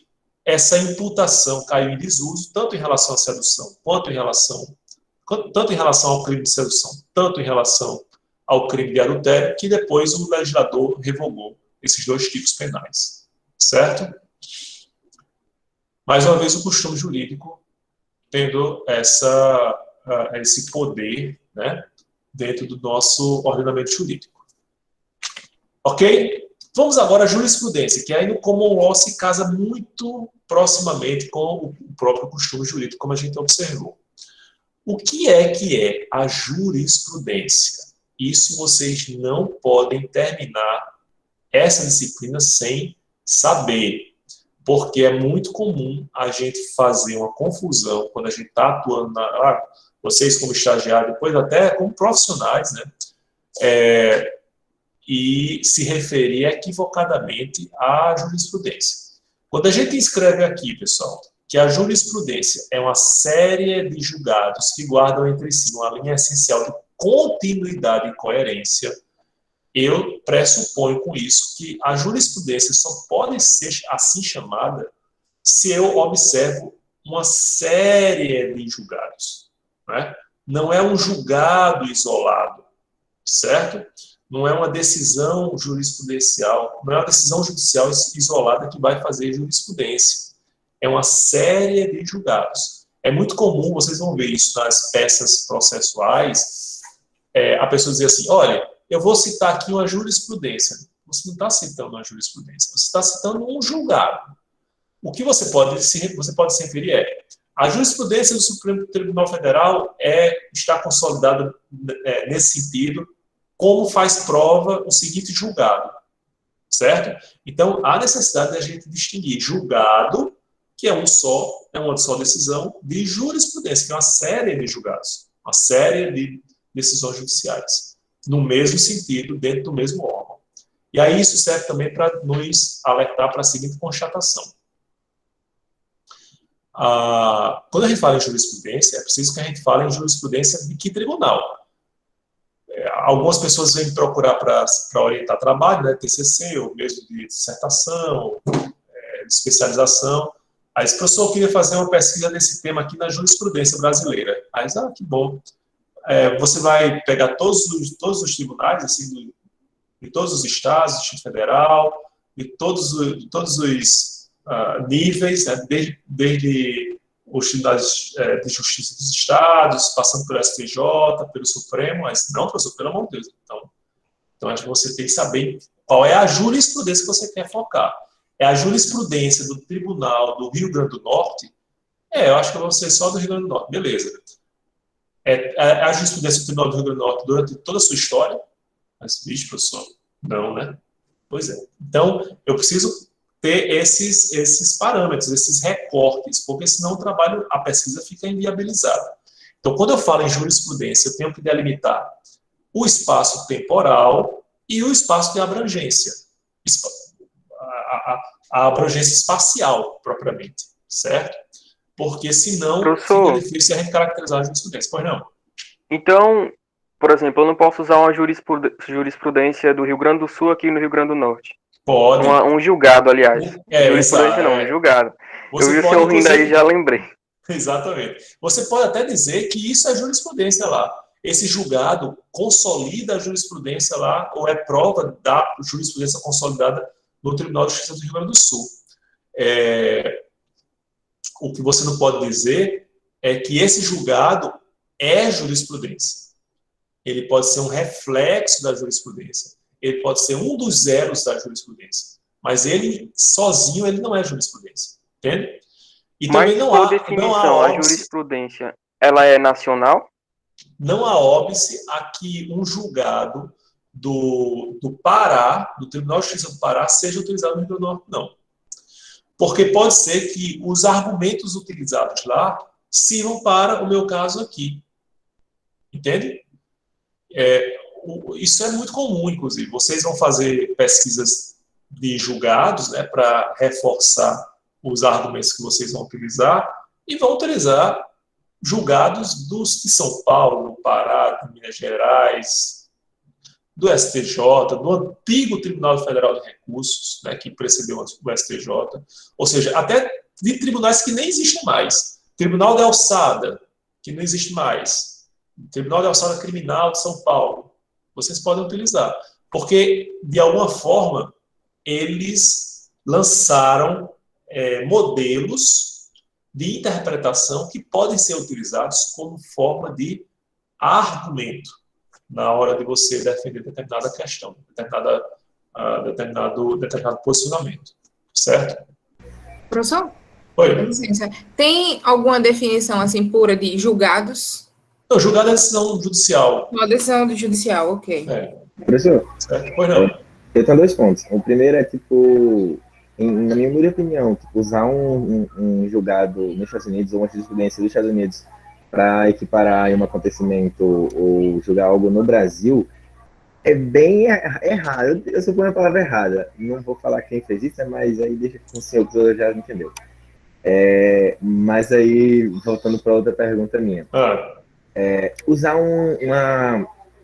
essa imputação caiu em desuso, tanto em relação à sedução, tanto em relação ao crime de sedução, tanto em relação ao crime de adultério, que depois o legislador revogou esses dois tipos penais. Certo? Mais uma vez, o costume jurídico tendo esse poder, né, dentro do nosso ordenamento jurídico. Ok? Vamos agora à jurisprudência, que aí no common law se casa muito proximamente com o próprio costume jurídico, como a gente observou. O que é a jurisprudência? Isso vocês não podem terminar essa disciplina sem saber, porque é muito comum a gente fazer uma confusão quando a gente está atuando vocês como estagiários, depois até como profissionais, né? E se referir equivocadamente à jurisprudência. Quando a gente escreve aqui, pessoal, que a jurisprudência é uma série de julgados que guardam entre si uma linha essencial de continuidade e coerência, eu pressuponho com isso que a jurisprudência só pode ser assim chamada se eu observo uma série de julgados, né? Não é um julgado isolado, certo? não é uma decisão jurisprudencial, não é uma decisão judicial isolada que vai fazer jurisprudência. É uma série de julgados. É muito comum, vocês vão ver isso nas peças processuais, a pessoa dizer assim, olha, eu vou citar aqui uma jurisprudência. Você não está citando uma jurisprudência, você está citando um julgado. O que você pode se referir a jurisprudência do Supremo Tribunal Federal está consolidada nesse sentido, como faz prova o seguinte julgado, certo? Então, há necessidade de a gente distinguir julgado, que é uma só decisão, de jurisprudência, que é uma série de julgados, uma série de decisões judiciais, no mesmo sentido, dentro do mesmo órgão. E aí isso serve também para nos alertar para a seguinte constatação. Quando a gente fala em jurisprudência, é preciso que a gente fale em jurisprudência de que tribunal? Algumas pessoas vêm me procurar para orientar trabalho, né, TCC, ou mesmo de dissertação, de especialização. Aí, esse professor queria fazer uma pesquisa desse tema aqui na jurisprudência brasileira. Aí, que bom. Você vai pegar todos os tribunais, assim, de todos os estados, do Distrito Federal, de todos os níveis, né, desde os tribunais de justiça dos estados, passando pelo STJ, pelo Supremo, mas não, professor, pelo amor de Deus. Então acho que você tem que saber qual é a jurisprudência que você quer focar. É a jurisprudência do Tribunal do Rio Grande do Norte? Eu acho que eu vou ser só do Rio Grande do Norte, beleza. A jurisprudência do Tribunal do Rio Grande do Norte durante toda a sua história? Mas, bicho, professor, não, né? Pois é. Então, eu preciso ter esses parâmetros, esses recortes, porque senão a pesquisa fica inviabilizada. Então, quando eu falo em jurisprudência, eu tenho que delimitar o espaço temporal e o espaço de abrangência. A abrangência espacial, propriamente, certo? Porque senão fica difícil a gente caracterizar a jurisprudência. Pois não? Então, por exemplo, eu não posso usar uma jurisprudência do Rio Grande do Sul aqui no Rio Grande do Norte. Pode. Um julgado, aliás. Jurisprudência não, um julgado. Eu vi o senhor rindo aí e já lembrei. Exatamente. Você pode até dizer que isso é jurisprudência lá. Esse julgado consolida a jurisprudência lá, ou é prova da jurisprudência consolidada no Tribunal de Justiça do Rio Grande do Sul. O que você não pode dizer é que esse julgado é jurisprudência. Ele pode ser um reflexo da jurisprudência. Ele pode ser um dos zeros da jurisprudência. Mas ele, sozinho, ele não é jurisprudência. Entende? E também não há definição, a jurisprudência, ela é nacional? Não há óbice a que um julgado do Pará, do Tribunal de Justiça do Pará, seja utilizado no Rio Grande do Norte, não. Porque pode ser que os argumentos utilizados lá sirvam para o meu caso aqui. Entende? Isso é muito comum, inclusive. Vocês vão fazer pesquisas de julgados, né, para reforçar os argumentos que vocês vão utilizar, e vão utilizar julgados de São Paulo, do Pará, de Minas Gerais, do STJ, do antigo Tribunal Federal de Recursos, né, que precedeu o STJ, ou seja, até de tribunais que nem existem mais. Tribunal de Alçada, que não existe mais. Tribunal de Alçada Criminal de São Paulo. Vocês podem utilizar. Porque, de alguma forma, eles lançaram modelos de interpretação que podem ser utilizados como forma de argumento na hora de você defender determinada questão, determinado posicionamento. Certo? Professor? Oi. Licença. Tem alguma definição assim pura de julgados? Não, julgado é decisão judicial. Uma decisão judicial, ok. Professor, pois não. Eu tenho 2 pontos. O primeiro é, tipo, na minha humilde opinião, usar um julgado nos Estados Unidos ou uma jurisprudência dos Estados Unidos para equiparar um acontecimento ou julgar algo no Brasil é bem errado. Eu suponho a palavra errada. Não vou falar quem fez isso, mas aí deixa com o senhor, que já entendeu. Mas aí, voltando para outra pergunta minha. Usar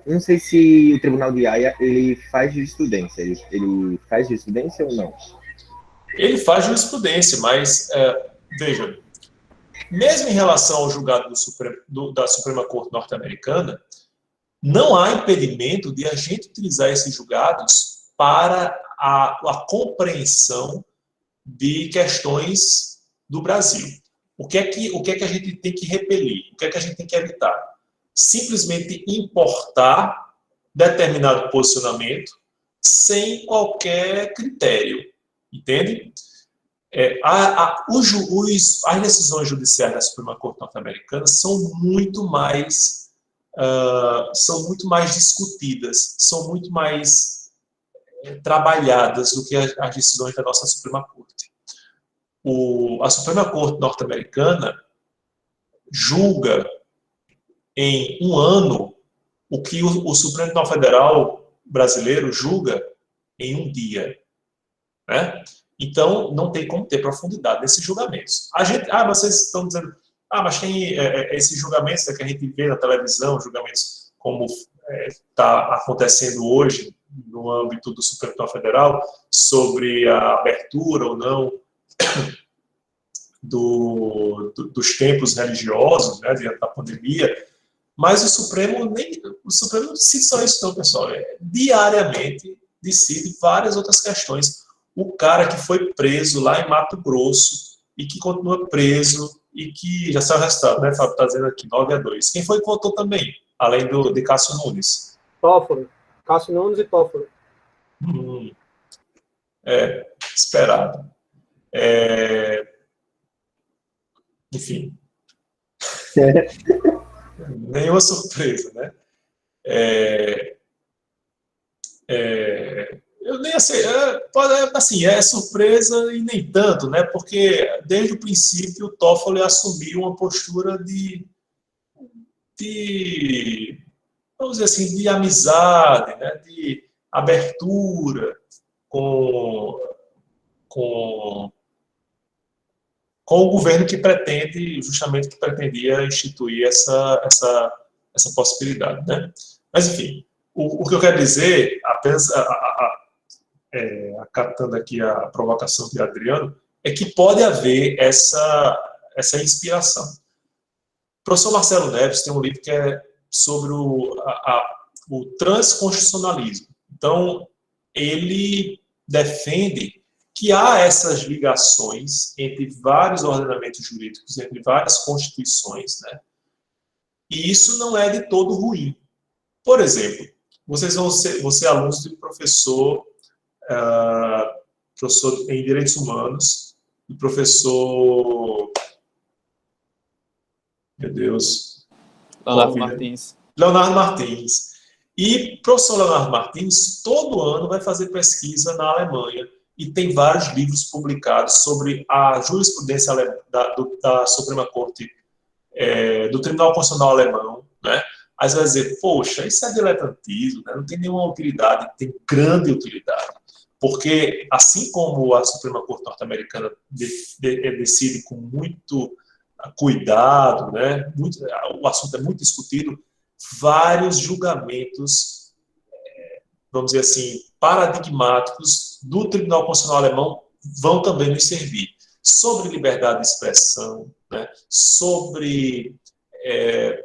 não sei se o Tribunal de Haia, ele faz jurisprudência. Ele faz jurisprudência ou não? Ele faz jurisprudência, mas, veja, mesmo em relação ao julgado da Suprema Corte norte-americana, não há impedimento de a gente utilizar esses julgados para a compreensão de questões do Brasil. O que é que a gente tem que repelir? O que é que a gente tem que evitar? Simplesmente importar determinado posicionamento sem qualquer critério, entende? As decisões judiciais da Suprema Corte norte-americana são muito mais discutidas, são muito mais trabalhadas do que as decisões da nossa Suprema Corte. A Suprema Corte norte-americana julga em um ano o que o Supremo Tribunal Federal brasileiro julga em um dia, né? Então, não tem como ter profundidade nesses julgamentos. Vocês estão dizendo, mas tem esses julgamentos que a gente vê na televisão, julgamentos como está acontecendo hoje no âmbito do Supremo Tribunal Federal, sobre a abertura ou não dos templos religiosos, né, diante da pandemia. Mas o Supremo não decide só isso não, pessoal. Diariamente decide várias outras questões. O cara que foi preso lá em Mato Grosso e que continua preso e que já saiu o resultado, né, Fábio? Está dizendo aqui, 9-2. Quem foi que votou também, além de Cássio Nunes? Toffoli. Cássio Nunes e Toffoli. Esperado. Enfim. Nenhuma surpresa, né? Eu nem sei, assim, é surpresa e nem tanto, né? Porque desde o princípio o Toffoli assumiu uma postura de vamos dizer assim, de amizade, né? De abertura com o governo que pretendia instituir essa possibilidade, né? Mas, enfim, o que eu quero dizer, apenas acatando aqui a provocação de Adriano, é que pode haver essa inspiração. O professor Marcelo Neves tem um livro que é sobre o transconstitucionalismo. Então, ele defende que há essas ligações entre vários ordenamentos jurídicos, entre várias constituições, né? E isso não é de todo ruim. Por exemplo, vocês vão ser alunos de professor em Direitos Humanos, e professor... Meu Deus... Leonardo Martins. Leonardo Martins. E o professor Leonardo Martins, todo ano, vai fazer pesquisa na Alemanha, e tem vários livros publicados sobre a jurisprudência da Suprema Corte, do Tribunal Constitucional Alemão, né? Às vezes vai dizer, poxa, isso é diletantismo, né? Não tem nenhuma utilidade, tem grande utilidade. Porque, assim como a Suprema Corte norte-americana decide com muito cuidado, né? O assunto é muito discutido, vários julgamentos, vamos dizer assim, paradigmáticos do Tribunal Constitucional Alemão vão também nos servir. Sobre liberdade de expressão, né? Sobre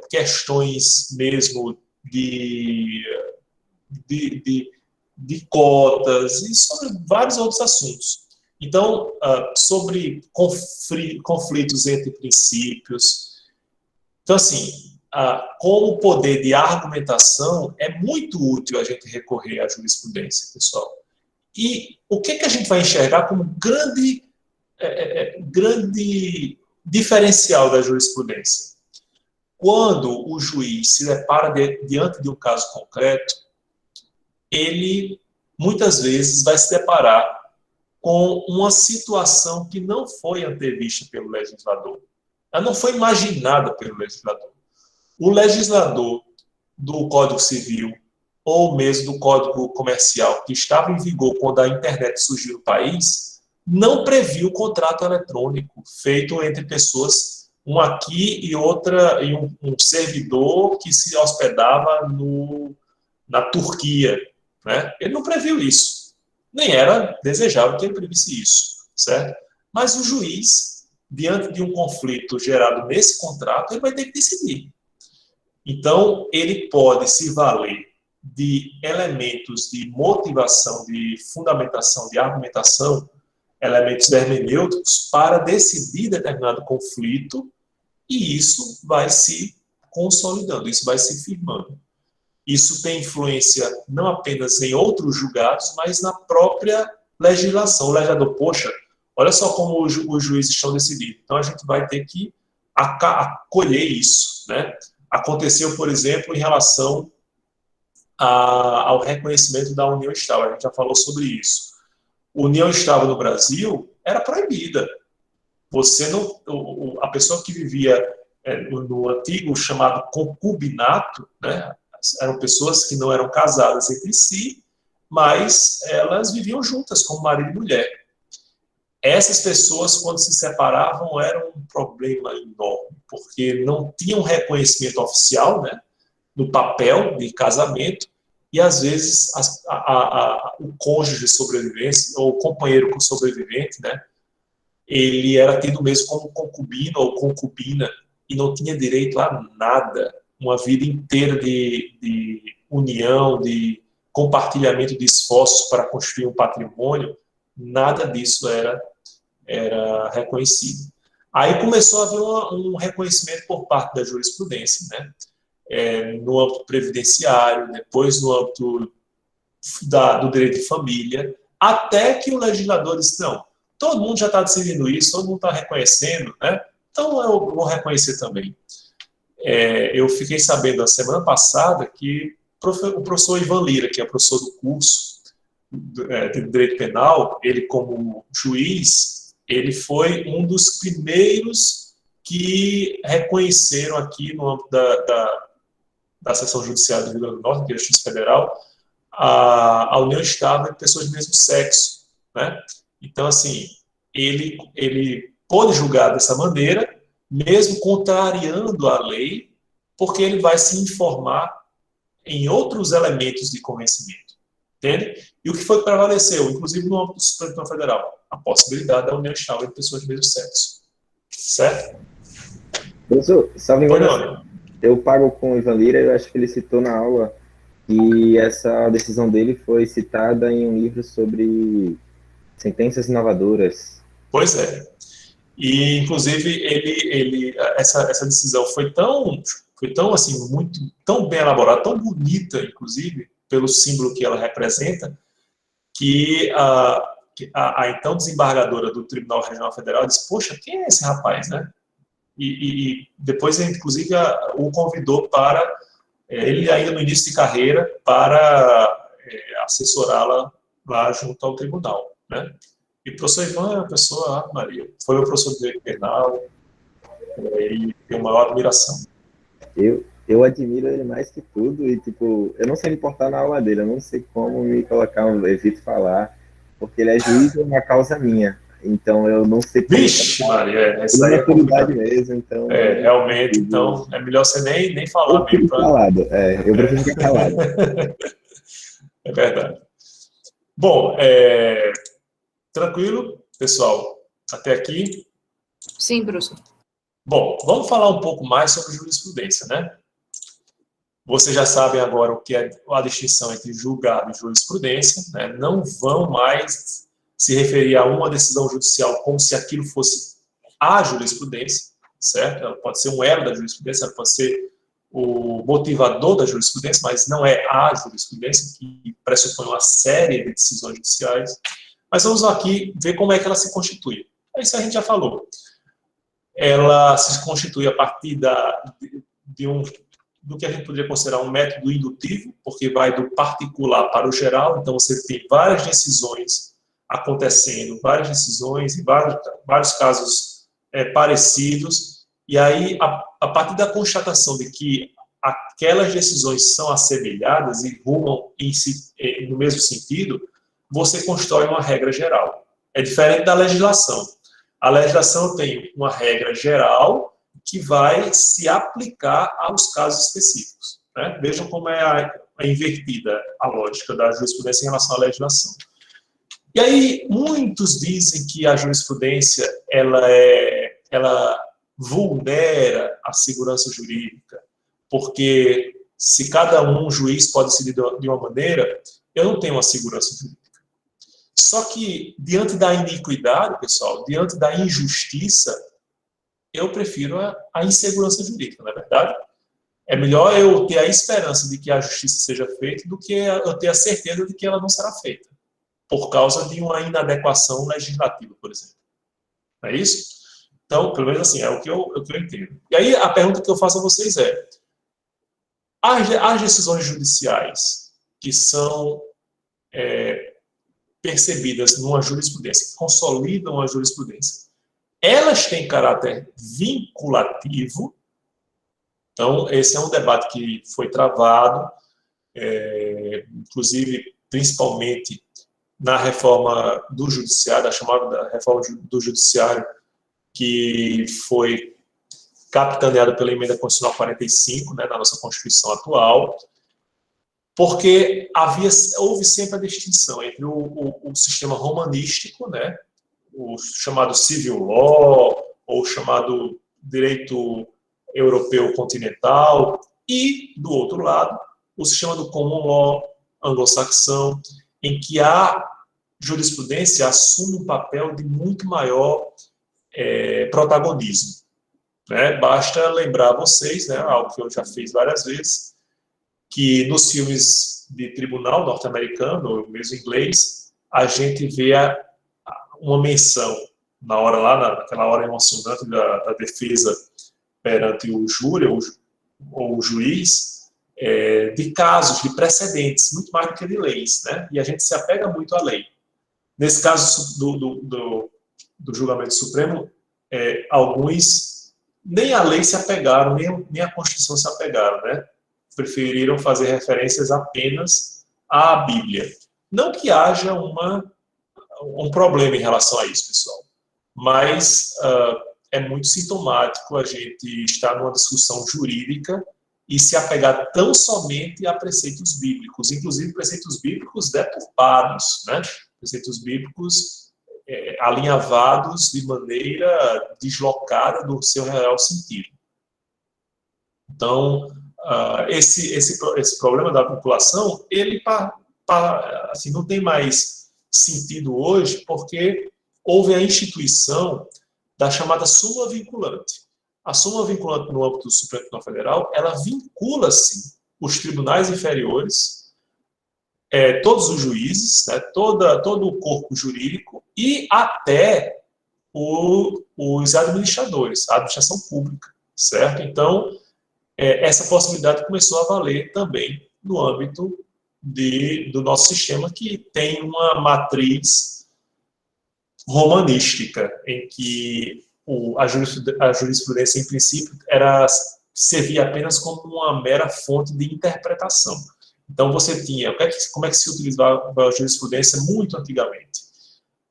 questões mesmo de cotas e sobre vários outros assuntos. Então, sobre conflitos entre princípios. Então, assim, com o poder de argumentação, é muito útil a gente recorrer à jurisprudência, pessoal. E o que a gente vai enxergar como grande diferencial da jurisprudência? Quando o juiz se depara diante de um caso concreto, ele, muitas vezes, vai se deparar com uma situação que não foi antevista pelo legislador. Ela não foi imaginada pelo legislador. O legislador do Código Civil, ou mesmo do Código Comercial, que estava em vigor quando a internet surgiu no país, não previu o contrato eletrônico feito entre pessoas, um aqui e outra, e um servidor que se hospedava na Turquia, né? Ele não previu isso. Nem era desejável que ele previsse isso, certo? Mas o juiz, diante de um conflito gerado nesse contrato, ele vai ter que decidir. Então, ele pode se valer de elementos de motivação, de fundamentação, de argumentação, elementos hermenêuticos, para decidir determinado conflito, e isso vai se consolidando, isso vai se firmando. Isso tem influência não apenas em outros julgados, mas na própria legislação. O legislador, poxa, olha só como os juízes estão decidindo. Então, a gente vai ter que acolher isso, né? Aconteceu, por exemplo, em relação ao reconhecimento da união estável. A gente já falou sobre isso. União estável no Brasil era proibida. A pessoa que vivia no antigo chamado concubinato, né? Eram pessoas que não eram casadas entre si, mas elas viviam juntas como marido e mulher. Essas pessoas, quando se separavam, era um problema enorme, porque não tinham reconhecimento oficial, né, no papel de casamento, e às vezes o cônjuge sobrevivente, ou o companheiro sobrevivente, né, ele era tido mesmo como concubino ou concubina, e não tinha direito a nada, uma vida inteira de união, de compartilhamento de esforços para construir um patrimônio, nada disso era reconhecido. Aí começou a haver um reconhecimento por parte da jurisprudência, né? No âmbito previdenciário, depois no âmbito do direito de família, até que o legislador disse, não, todo mundo já está decidindo isso, todo mundo está reconhecendo, né? Então eu vou reconhecer também. Eu fiquei sabendo na semana passada que o professor Ivan Lira, que é professor do curso de Direito Penal, ele como juiz, ele foi um dos primeiros que reconheceram aqui no âmbito da seção judiciária do Rio Grande do Norte, que é a Justiça Federal, a união estável de pessoas do mesmo sexo, né? Então, assim, ele pôde julgar dessa maneira, mesmo contrariando a lei, porque ele vai se informar em outros elementos de convencimento, entende? E o que foi que prevaleceu, inclusive no âmbito do Supremo Tribunal Federal? A possibilidade da união estável de pessoas do mesmo sexo, certo? Professor, salve engano, eu pago com o Ivan Lira, eu acho que ele citou na aula que essa decisão dele foi citada em um livro sobre sentenças inovadoras. Pois é. E, inclusive, essa decisão foi tão assim, tão bem elaborada, tão bonita, inclusive, pelo símbolo que ela representa, que a então desembargadora do Tribunal Regional Federal disse, poxa, quem é esse rapaz, né? E depois, inclusive, o convidou para, ele ainda no início de carreira, para assessorá-la lá junto ao tribunal, né? E o professor Ivan é uma pessoa, Maria, foi meu professor de direito penal, e tenho maior admiração. Eu admiro ele mais que tudo, e tipo, eu não sei me portar na aula dele, eu não sei como me colocar, eu evito falar, porque ele é juiz de uma causa minha, então eu não sei como... Vixe, Maria, essa aí é autoridade mesmo, então... realmente, então é melhor você nem falar mesmo. Calado, eu prefiro ficar calado. É verdade. Bom, tranquilo, pessoal? Até aqui? Sim, professor. Bom, vamos falar um pouco mais sobre jurisprudência, né? Vocês já sabem agora o que é a distinção entre julgado e jurisprudência, né? Não vão mais se referir a uma decisão judicial como se aquilo fosse a jurisprudência, certo? Ela pode ser um elo da jurisprudência, ela pode ser o motivador da jurisprudência, mas não é a jurisprudência, que pressupõe uma série de decisões judiciais. Mas vamos aqui ver como é que ela se constitui. Isso a gente já falou. Ela se constitui a partir do que a gente poderia considerar um método indutivo, porque vai do particular para o geral, então você tem várias decisões acontecendo, várias decisões em vários casos parecidos, e aí, a partir da constatação de que aquelas decisões são assemelhadas e rumam no mesmo sentido, você constrói uma regra geral. É diferente da legislação. A legislação tem uma regra geral que vai se aplicar aos casos específicos, né? Vejam como é invertida a lógica da jurisprudência em relação à legislação. E aí, muitos dizem que a jurisprudência ela vulnera a segurança jurídica, porque se cada juiz pode decidir de uma maneira, eu não tenho uma segurança jurídica. Só que, diante da iniquidade, pessoal, diante da injustiça, eu prefiro a insegurança jurídica, não é verdade? É melhor eu ter a esperança de que a justiça seja feita do que eu ter a certeza de que ela não será feita, por causa de uma inadequação legislativa, por exemplo. Não é isso? Então, pelo menos assim, é o que eu entendo. E aí, a pergunta que eu faço a vocês é: as decisões judiciais que são percebidas numa jurisprudência, que consolidam a jurisprudência, elas têm caráter vinculativo? Então, esse é um debate que foi travado, inclusive, principalmente na reforma do judiciário, a chamada reforma do judiciário, que foi capitaneada pela emenda constitucional 45, né, na nossa Constituição atual, porque houve sempre a distinção entre o sistema romanístico, né, o chamado civil law, ou chamado direito europeu continental, e, do outro lado, o sistema do common law anglo-saxão, em que a jurisprudência assume um papel de muito maior protagonismo. Né? Basta lembrar a vocês, né, algo que eu já fiz várias vezes, que nos filmes de tribunal norte-americano, ou mesmo inglês, a gente vê uma menção, na hora lá, naquela hora emocionante da defesa perante o júri ou o juiz, de casos, de precedentes, muito mais do que de leis, né? E a gente se apega muito à lei. Nesse caso do julgamento supremo, alguns nem à lei se apegaram, nem à Constituição se apegaram, né? Preferiram fazer referências apenas à Bíblia. Não que haja um problema em relação a isso, pessoal, mas é muito sintomático a gente estar numa discussão jurídica e se apegar tão somente a preceitos bíblicos, inclusive preceitos bíblicos deturpados, né? Preceitos bíblicos alinhavados de maneira deslocada do seu real sentido. Então, esse problema da vinculação, ele assim, não tem mais sentido hoje, porque houve a instituição da chamada súmula vinculante. A súmula vinculante no âmbito do Supremo Tribunal Federal, ela vincula, sim, os tribunais inferiores, todos os juízes, né, todo o corpo jurídico e até os administradores, a administração pública, certo? Então, essa possibilidade começou a valer também no âmbito do nosso sistema, que tem uma matriz romanística, em que a jurisprudência, em princípio, servia apenas como uma mera fonte de interpretação. Então, você tinha... Como é que se utilizava a jurisprudência muito antigamente?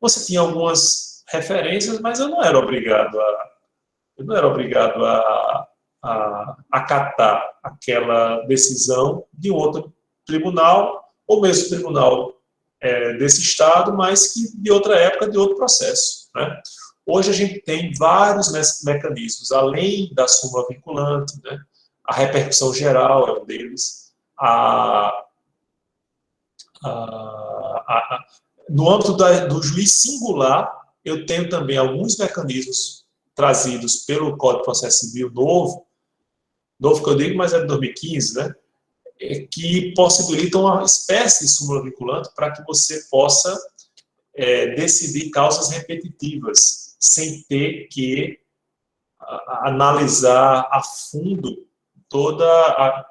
Você tinha algumas referências, mas eu não era obrigado a acatar aquela decisão de outro tribunal, ou mesmo tribunal desse Estado, mas que de outra época, de outro processo, né? Hoje a gente tem vários mecanismos, além da súmula vinculante, né? A repercussão geral é um deles, no âmbito do juiz singular, eu tenho também alguns mecanismos trazidos pelo Código de Processo Civil novo que eu digo, mas é de 2015, né? Que possibilitam uma espécie de súmula vinculante para que você possa decidir causas repetitivas, sem ter que analisar a fundo toda a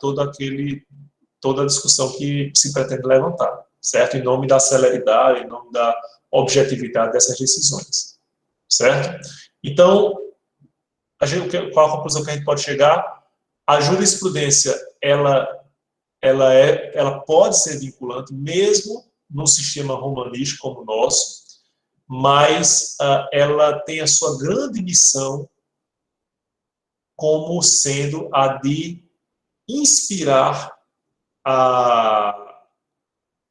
discussão que se pretende levantar, certo? Em nome da celeridade, em nome da objetividade dessas decisões, certo? Então, qual a conclusão que a gente pode chegar? A jurisprudência, ela pode ser vinculante, mesmo num sistema romanístico como o nosso, mas ela tem a sua grande missão como sendo a de inspirar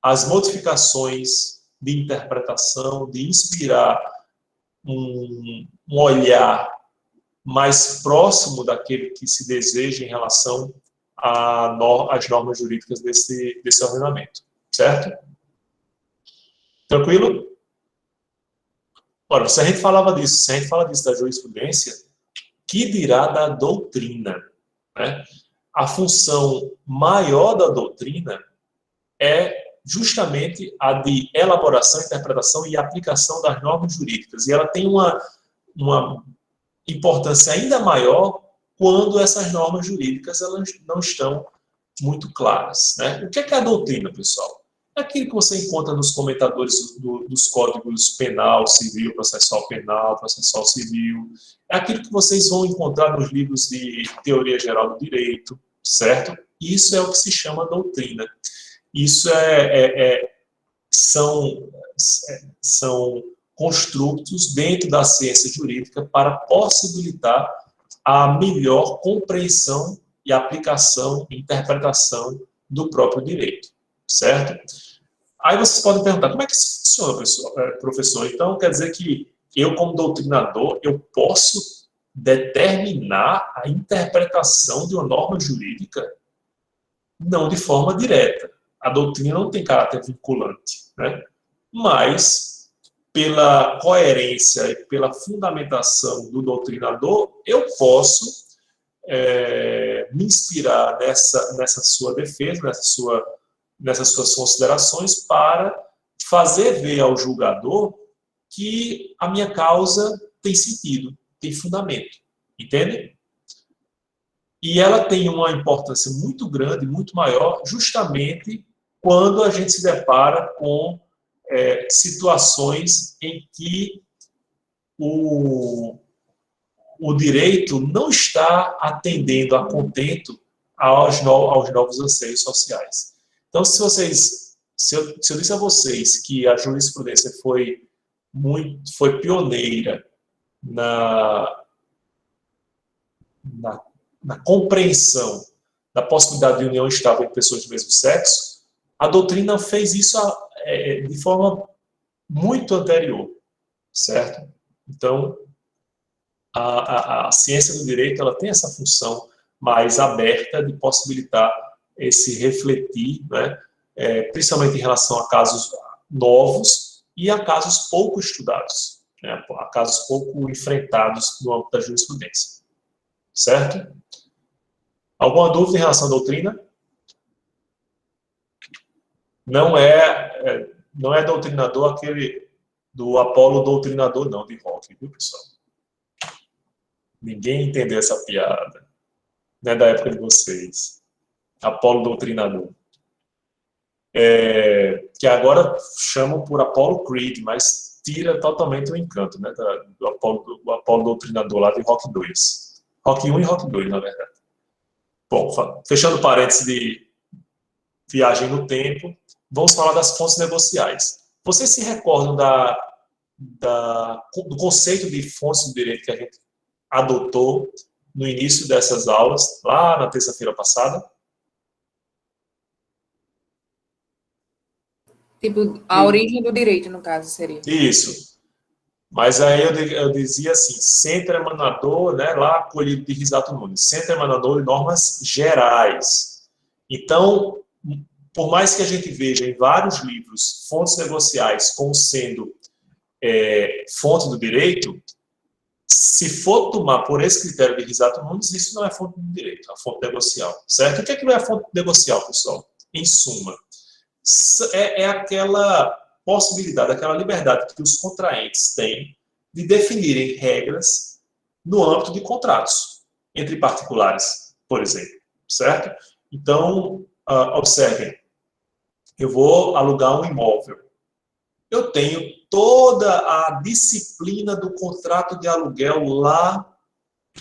as modificações de interpretação, de inspirar um olhar mais próximo daquele que se deseja em relação as normas jurídicas desse ordenamento, certo? Tranquilo? Ora, se a gente fala disso da jurisprudência, que dirá da doutrina, né? A função maior da doutrina é justamente a de elaboração, interpretação e aplicação das normas jurídicas. E ela tem uma importância ainda maior quando essas normas jurídicas elas não estão muito claras, né? O que é a doutrina, pessoal? É aquilo que você encontra nos comentadores dos códigos penal, civil, processual civil. É aquilo que vocês vão encontrar nos livros de teoria geral do direito, certo? Isso é o que se chama doutrina. Isso são construtos dentro da ciência jurídica para possibilitar a melhor compreensão e aplicação e interpretação do próprio direito, certo? Aí vocês podem perguntar, como é que isso funciona, professor? Então, quer dizer que eu, como doutrinador, eu posso determinar a interpretação de uma norma jurídica? Não de forma direta. A doutrina não tem caráter vinculante, né? Mas, pela coerência e pela fundamentação do doutrinador, eu posso me inspirar nessa sua defesa, nessas suas considerações, para fazer ver ao julgador que a minha causa tem sentido, tem fundamento. Entende? E ela tem uma importância muito grande, muito maior, justamente quando a gente se depara com situações em que o direito não está atendendo a contento aos novos anseios sociais. Então, se eu disse a vocês que a jurisprudência foi pioneira na compreensão da possibilidade de união estável entre pessoas do mesmo sexo, a doutrina fez isso de forma muito anterior, certo? Então, a ciência do direito ela tem essa função mais aberta de possibilitar esse refletir, né, principalmente em relação a casos novos e a casos pouco estudados, né, a casos pouco enfrentados no âmbito da jurisprudência. Certo? Alguma dúvida em relação à doutrina? Não é doutrinador aquele do Apolo doutrinador, não, de rock, viu, pessoal? Ninguém entendeu essa piada. Não é da época de vocês. Apolo doutrinador. Que agora chamam por Apollo Creed, mas tira totalmente o encanto, né, do Apolo doutrinador lá de Rock 2. Rock 1 e Rock 2, na verdade. Bom, fechando parênteses de viagem no tempo, vamos falar das fontes negociais. Vocês se recordam do conceito de fontes do direito que a gente adotou no início dessas aulas, lá na terça-feira passada? Tipo, a origem do direito, no caso, seria. Isso. Mas aí eu dizia assim, centro emanador, né, lá acolhido de Risato Nunes, centro emanador de normas gerais. Então, por mais que a gente veja em vários livros fontes negociais como sendo fonte do direito, se for tomar por esse critério de Risato Nunes, isso não é fonte do direito, é fonte negocial, certo? O que é a fonte negocial, pessoal? Em suma, é aquela possibilidade, aquela liberdade que os contraentes têm de definirem regras no âmbito de contratos entre particulares, por exemplo, certo? Então, observem, eu vou alugar um imóvel. Eu tenho toda a disciplina do contrato de aluguel lá,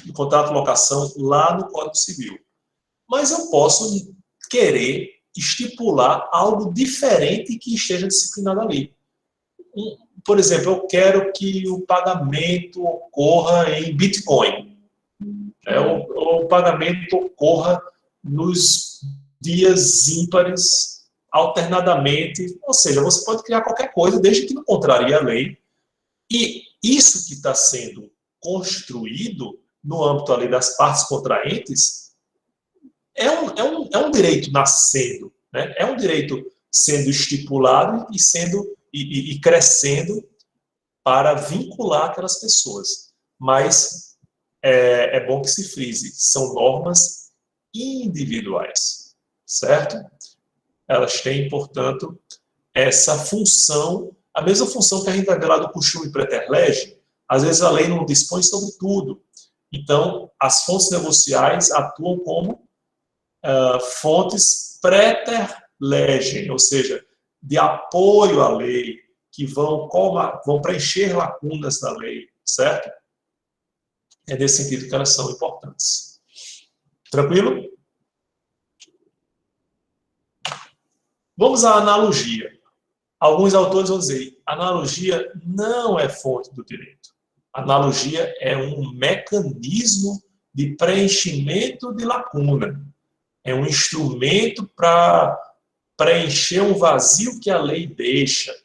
do contrato de locação lá no Código Civil. Mas eu posso querer estipular algo diferente que esteja disciplinado ali. Por exemplo, eu quero que o pagamento ocorra em Bitcoin. O pagamento ocorra nos dias ímpares, alternadamente. Ou seja, você pode criar qualquer coisa, desde que não contrarie a lei. E isso que está sendo construído no âmbito ali das partes contraentes é um direito nascendo, né? É um direito sendo estipulado e crescendo para vincular aquelas pessoas. Mas é bom que se frise, são normas individuais, certo? Elas têm, portanto, essa função, a mesma função que a gente vai ver lá do costume preterlege. Às vezes a lei não dispõe sobre tudo. Então, as fontes negociais atuam como fontes preterlegem, ou seja, de apoio à lei, que vão preencher lacunas da lei, certo? É nesse sentido que elas são importantes. Tranquilo? Vamos à analogia. Alguns autores vão dizer, analogia não é fonte do direito. Analogia é um mecanismo de preenchimento de lacuna. É um instrumento para preencher um vazio que a lei deixa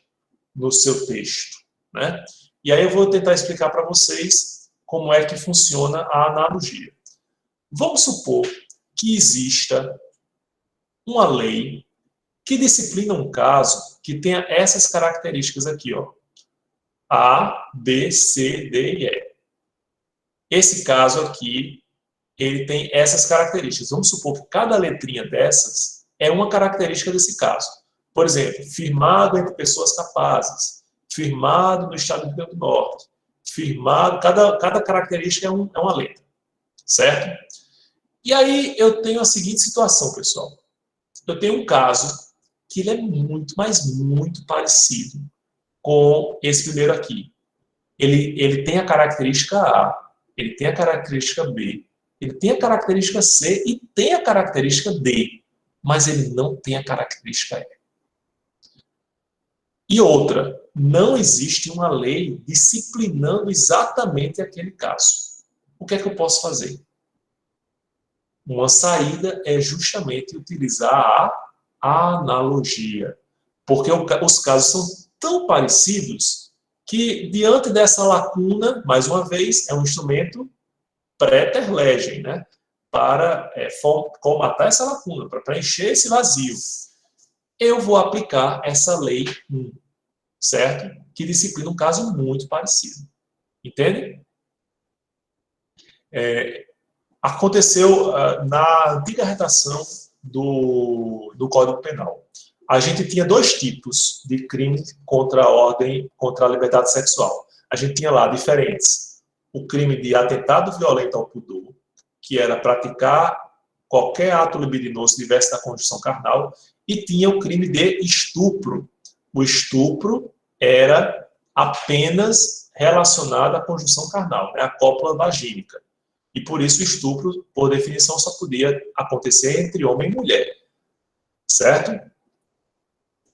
no seu texto, né? E aí eu vou tentar explicar para vocês como é que funciona a analogia. Vamos supor que exista uma lei que disciplina um caso que tenha essas características aqui, ó. A, B, C, D e E. Esse caso aqui, ele tem essas características. Vamos supor que cada letrinha dessas é uma característica desse caso. Por exemplo, firmado entre pessoas capazes, firmado no estado do Rio Grande do Norte, firmado, cada característica é uma letra, certo? E aí eu tenho a seguinte situação, pessoal. Eu tenho um caso que ele é muito, mas muito parecido com esse primeiro aqui. Ele tem a característica A, ele tem a característica B, ele tem a característica C e tem a característica D, mas ele não tem a característica E. E outra, não existe uma lei disciplinando exatamente aquele caso. O que é que eu posso fazer? Uma saída é justamente utilizar a analogia, porque os casos são tão parecidos que, diante dessa lacuna, mais uma vez, é um instrumento preterlegem, né? Para comatar essa lacuna, para preencher esse vazio. Eu vou aplicar essa lei 1, certo? Que disciplina um caso muito parecido. Entende? Aconteceu na antiga redação do Código Penal. A gente tinha 2 tipos de crime contra a ordem, contra a liberdade sexual. A gente tinha lá diferentes. O crime de atentado violento ao pudor, que era praticar qualquer ato libidinoso diverso da conjunção carnal, e tinha o crime de estupro. O estupro era apenas relacionado à conjunção carnal, né, à cópula vagínica. E por isso o estupro, por definição, só podia acontecer entre homem e mulher. Certo?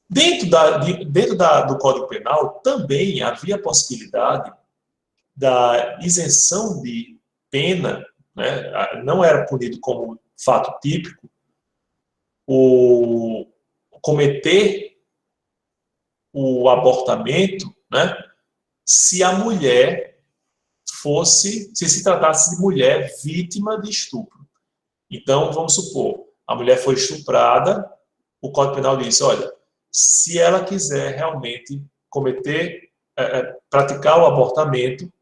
Dentro do Código Penal, também havia a possibilidade da isenção de pena, né? Não era punido como fato típico o cometer o abortamento, né? Se a mulher se tratasse de mulher vítima de estupro. Então, vamos supor, a mulher foi estuprada, o Código Penal diz, olha, se ela quiser realmente praticar o abortamento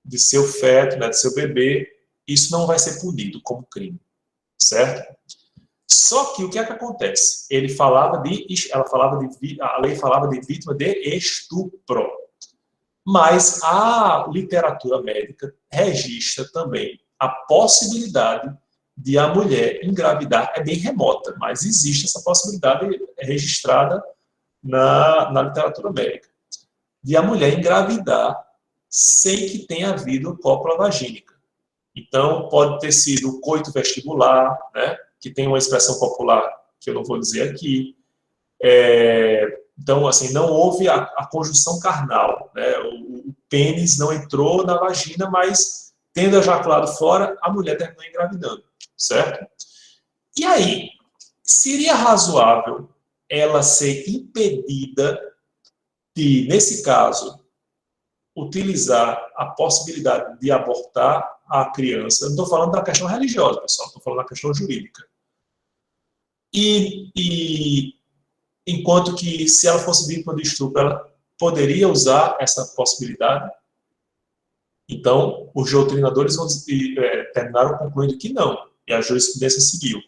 de seu feto, né, de seu bebê, isso não vai ser punido como crime, certo? Só que o que é que acontece? A lei falava de vítima de estupro, mas a literatura médica registra também a possibilidade de a mulher engravidar, é bem remota, mas existe essa possibilidade registrada na literatura médica, de a mulher engravidar sem que tenha havido cópula vagínica. Então, pode ter sido coito vestibular, né, que tem uma expressão popular que eu não vou dizer aqui. Então, assim, não houve a conjunção carnal, né, o pênis não entrou na vagina, mas, tendo ejaculado fora, a mulher terminou engravidando, certo? E aí, seria razoável ela ser impedida de, nesse caso, utilizar a possibilidade de abortar a criança, não estou falando da questão religiosa, pessoal, estou falando da questão jurídica. E enquanto que, se ela fosse vítima de estupro, ela poderia usar essa possibilidade. Então, os doutrinadores terminaram concluindo que não, e a jurisprudência seguiu.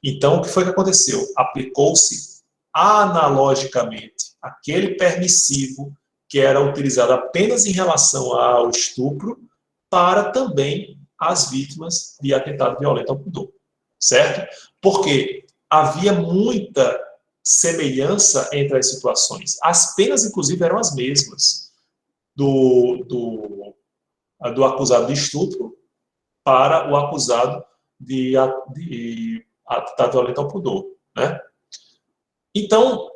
Então, o que foi que aconteceu? Aplicou-se analogicamente aquele permissivo que era utilizado apenas em relação ao estupro para também as vítimas de atentado violento ao pudor, certo? Porque havia muita semelhança entre as situações. As penas, inclusive, eram as mesmas do acusado de estupro para o acusado de atentado violento ao pudor, né? Então,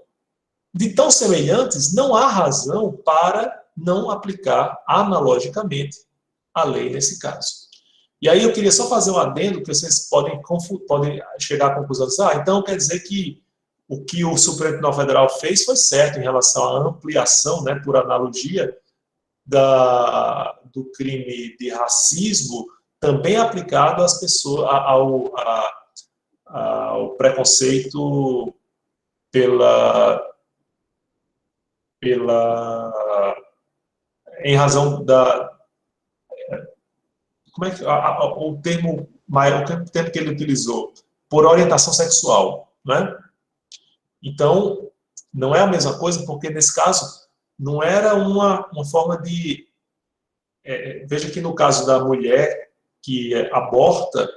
de tão semelhantes, não há razão para não aplicar analogicamente a lei nesse caso. E aí eu queria só fazer um adendo, que vocês podem chegar à conclusão de, então quer dizer que o que o Supremo Tribunal Federal fez foi certo em relação à ampliação, né, por analogia, do crime de racismo, também aplicado às pessoas, ao preconceito em razão da... Como é que... o termo que ele utilizou, por orientação sexual, né? Então, não é a mesma coisa, porque nesse caso não era uma forma de... veja que no caso da mulher que aborta,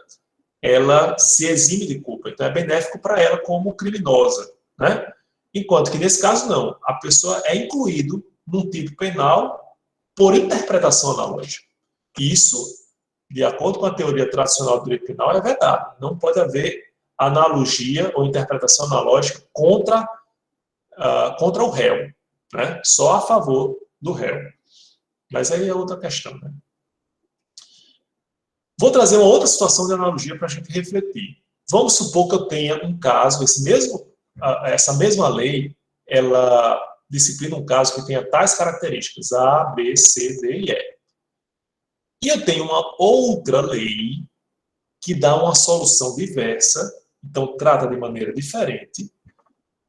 ela se exime de culpa, então é benéfico para ela como criminosa, né? Enquanto que nesse caso não, a pessoa é incluído num tipo penal por interpretação analógica. Isso, de acordo com a teoria tradicional do direito penal, é vedado. Não pode haver analogia ou interpretação analógica contra o réu, né? Só a favor do réu. Mas aí é outra questão, né? Vou trazer uma outra situação de analogia para a gente refletir. Vamos supor que eu tenha um caso, essa mesma lei, ela disciplina um caso que tenha tais características, A, B, C, D e E. E eu tenho uma outra lei que dá uma solução diversa, então trata de maneira diferente,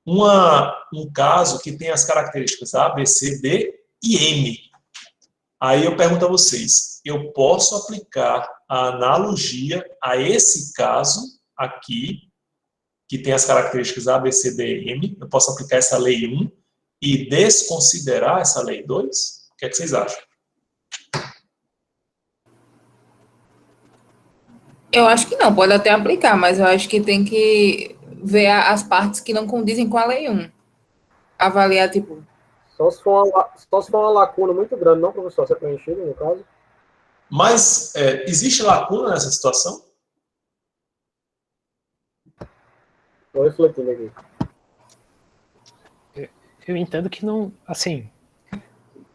um caso que tem as características A, B, C, D e M. Aí eu pergunto a vocês, eu posso aplicar a analogia a esse caso aqui, que tem as características A, B, C, D e M, eu posso aplicar essa lei 1 e desconsiderar essa lei 2? O que é que vocês acham? Eu acho que não, pode até aplicar, mas eu acho que tem que ver as partes que não condizem com a lei 1. Avaliar, tipo... Só se for uma lacuna muito grande, não, professor, ser preenchido, no caso. Mas existe lacuna nessa situação? Estou refletindo aqui. Eu entendo que não, assim,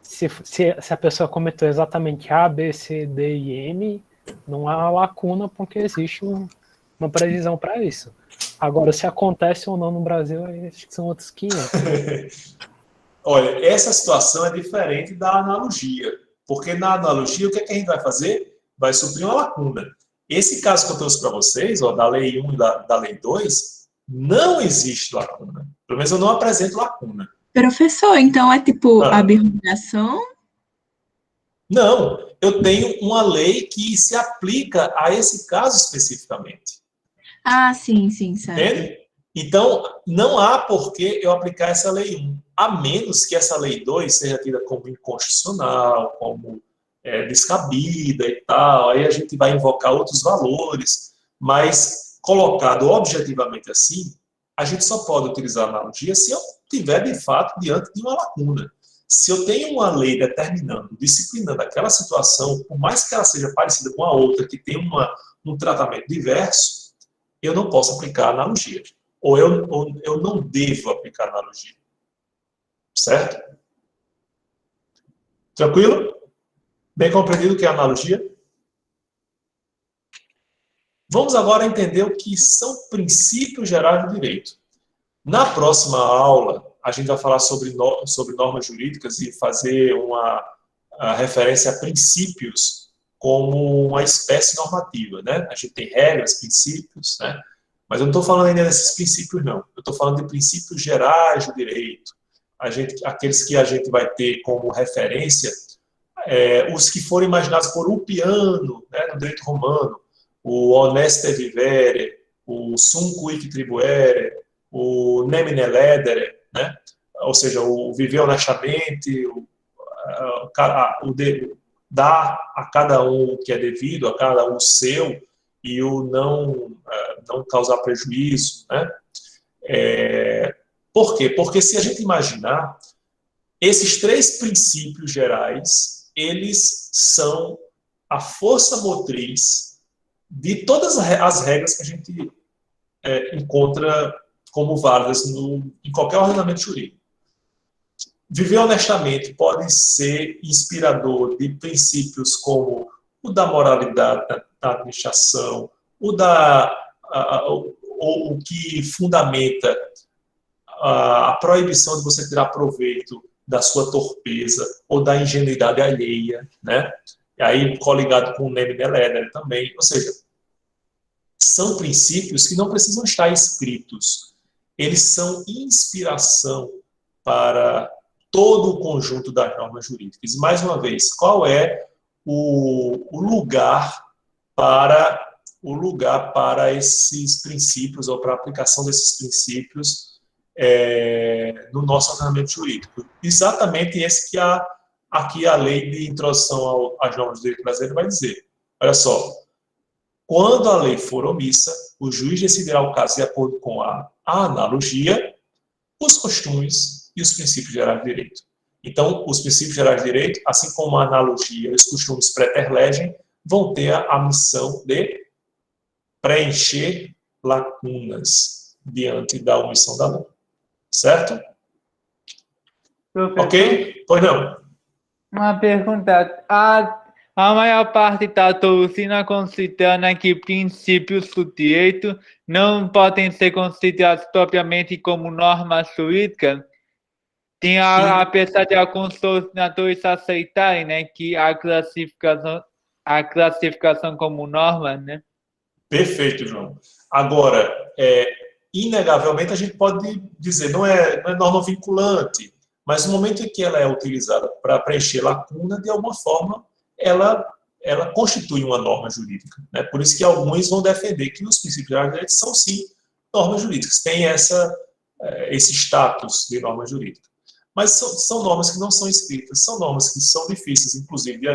se a pessoa cometeu exatamente A, B, C, D e M, não há lacuna porque existe uma previsão para isso. Agora, se acontece ou não no Brasil, acho que são outros 500. Olha, essa situação é diferente da analogia, porque na analogia, o que é que a gente vai fazer? Vai suprir uma lacuna. Esse caso que eu trouxe para vocês, da lei 1 e da lei 2, não existe lacuna. Pelo menos eu não apresento lacuna. Professor, então é tipo abrogação? Não, eu tenho uma lei que se aplica a esse caso especificamente. Ah, sim, certo. Entende? Então, não há por que eu aplicar essa lei 1, a menos que essa lei 2 seja tida como inconstitucional, como descabida e tal, aí a gente vai invocar outros valores, mas colocado objetivamente assim, a gente só pode utilizar a analogia se eu tiver, de fato, diante de uma lacuna. Se eu tenho uma lei determinando, disciplinando aquela situação, por mais que ela seja parecida com a outra, que tem um tratamento diverso, eu não posso aplicar a analogia. Ou eu não devo aplicar a analogia. Certo? Tranquilo? Bem compreendido o que é analogia? Vamos agora entender o que são princípios gerais do direito. Na próxima aula, a gente vai falar sobre normas jurídicas e fazer uma referência a princípios como uma espécie normativa, né? A gente tem regras, princípios, né? Mas eu não estou falando ainda desses princípios, não. Eu estou falando de princípios gerais do direito. Aqueles que a gente vai ter como referência, os que foram imaginados por Ulpiano, né, no direito romano, o honeste vivere, o sum quic tribuere, o nemine ledere, né? Ou seja, o viver honestamente, dar a cada um o que é devido, a cada um o seu, e o não causar prejuízo, né? Por quê? Porque se a gente imaginar, esses 3 princípios gerais, eles são a força motriz de todas as regras que a gente encontra como válidas em qualquer ordenamento jurídico. Viver honestamente pode ser inspirador de princípios como o da moralidade da administração, o que fundamenta a proibição de você tirar proveito da sua torpeza ou da ingenuidade alheia, né? E aí coligado com o nemine ledere também, ou seja, são princípios que não precisam estar escritos, eles são inspiração para todo o conjunto das normas jurídicas. E, mais uma vez, qual é o lugar para esses princípios, ou para a aplicação desses princípios no nosso ordenamento jurídico? Exatamente esse que aqui a lei de introdução às normas do direito brasileiro vai dizer. Olha só, quando a lei for omissa, o juiz decidirá o caso de acordo com a analogia, os costumes e os princípios gerais de direito. Então, os princípios gerais de direito, assim como a analogia e os costumes preterlegem, vão ter a missão de preencher lacunas diante da omissão da lei. Certo? Professor, ok? Pois não. Uma pergunta. A maior parte da doutrina considera que princípios do direito não podem ser considerados propriamente como normas jurídicas. Apesar de alguns doutrinadores aceitarem, né, que a classificação como norma, né? Perfeito, João. Agora, inegavelmente a gente pode dizer, não é norma vinculante, mas no momento em que ela é utilizada para preencher lacuna, de alguma forma, ela constitui uma norma jurídica, né? Por isso que alguns vão defender que os princípios gerais de direito são, sim, normas jurídicas, têm esse status de norma jurídica. Mas são normas que não são escritas, são normas que são difíceis, inclusive, de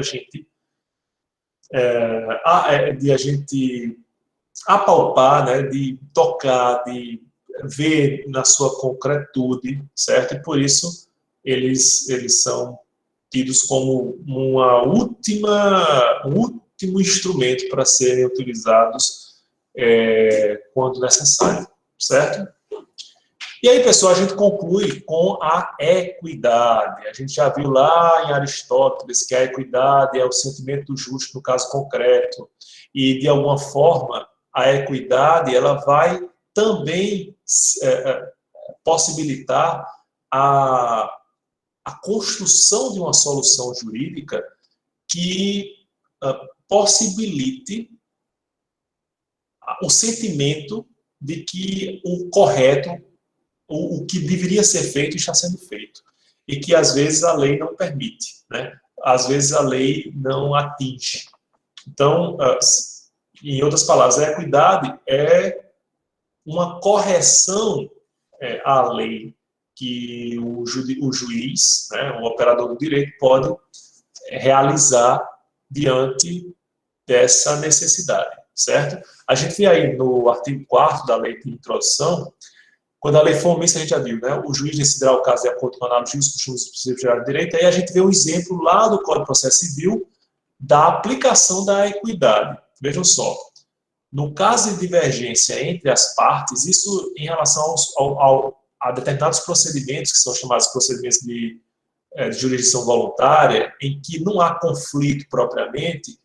a gente apalpar, né, de tocar, de ver na sua concretude, certo? E por isso eles são tidos como um último instrumento para serem utilizados quando necessário, certo? E aí, pessoal, a gente conclui com a equidade. A gente já viu lá em Aristóteles que a equidade é o sentimento do justo no caso concreto. E, de alguma forma, a equidade ela vai também possibilitar a construção de uma solução jurídica que possibilite o sentimento de que o correto, o que deveria ser feito está sendo feito. E que, às vezes, a lei não permite, né? Às vezes, a lei não atinge. Então, em outras palavras, a equidade é uma correção à lei que o juiz, né, o operador do direito, pode realizar diante dessa necessidade, certo? A gente vê aí no artigo 4º da lei de introdução, quando a lei for omissa, a gente já viu, né? O juiz decidirá o caso de acordo com a analogia dos costumes dos princípios gerais de direito. Aí a gente vê um exemplo lá do Código de Processo Civil da aplicação da equidade. Vejam só, no caso de divergência entre as partes, isso em relação a determinados procedimentos, que são chamados procedimentos de jurisdição voluntária, em que não há conflito propriamente.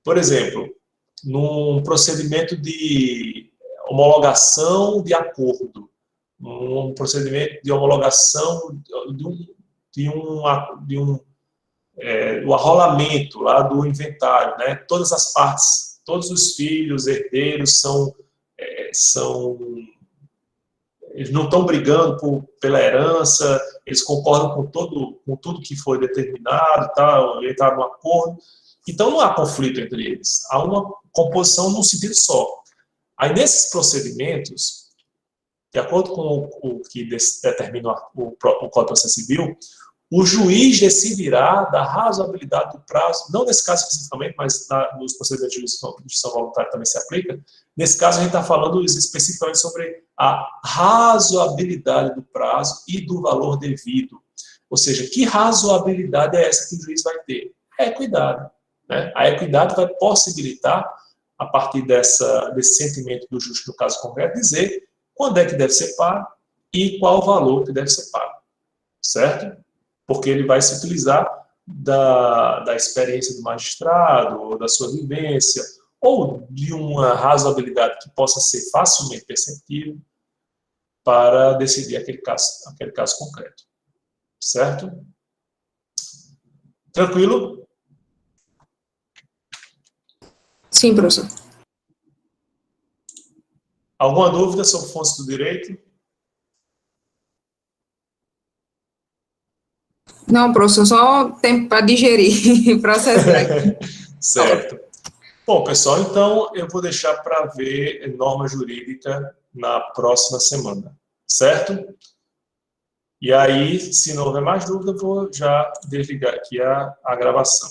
Por exemplo, num procedimento de homologação de acordo, um procedimento de homologação de o arrolamento lá do inventário, né? Todas as partes, todos os filhos, herdeiros eles não estão brigando pela herança, eles concordam com tudo que foi determinado, tá? Entraram num acordo. Então, não há conflito entre eles. Há uma composição num sentido só. Aí, nesses procedimentos, de acordo com o que determina o Código de Processo Civil, o juiz decidirá da razoabilidade do prazo, não nesse caso especificamente, mas nos procedimentos de jurisdição voluntária também se aplica. Nesse caso, a gente está falando especificamente sobre a razoabilidade do prazo e do valor devido. Ou seja, que razoabilidade é essa que o juiz vai ter? É equidade. Né? A equidade vai possibilitar, a partir desse sentimento do juiz, no caso concreto, dizer quando é que deve ser pago e qual o valor que deve ser pago. Certo? Porque ele vai se utilizar da experiência do magistrado, ou da sua vivência, ou de uma razoabilidade que possa ser facilmente perceptível para decidir aquele caso concreto. Certo? Tranquilo? Sim, professor. Alguma dúvida sobre fontes do direito? Não, professor, só tempo para digerir, processar. Certo. Bom, pessoal, então eu vou deixar para ver norma jurídica na próxima semana, certo? E aí, se não houver mais dúvida, eu vou já desligar aqui a gravação.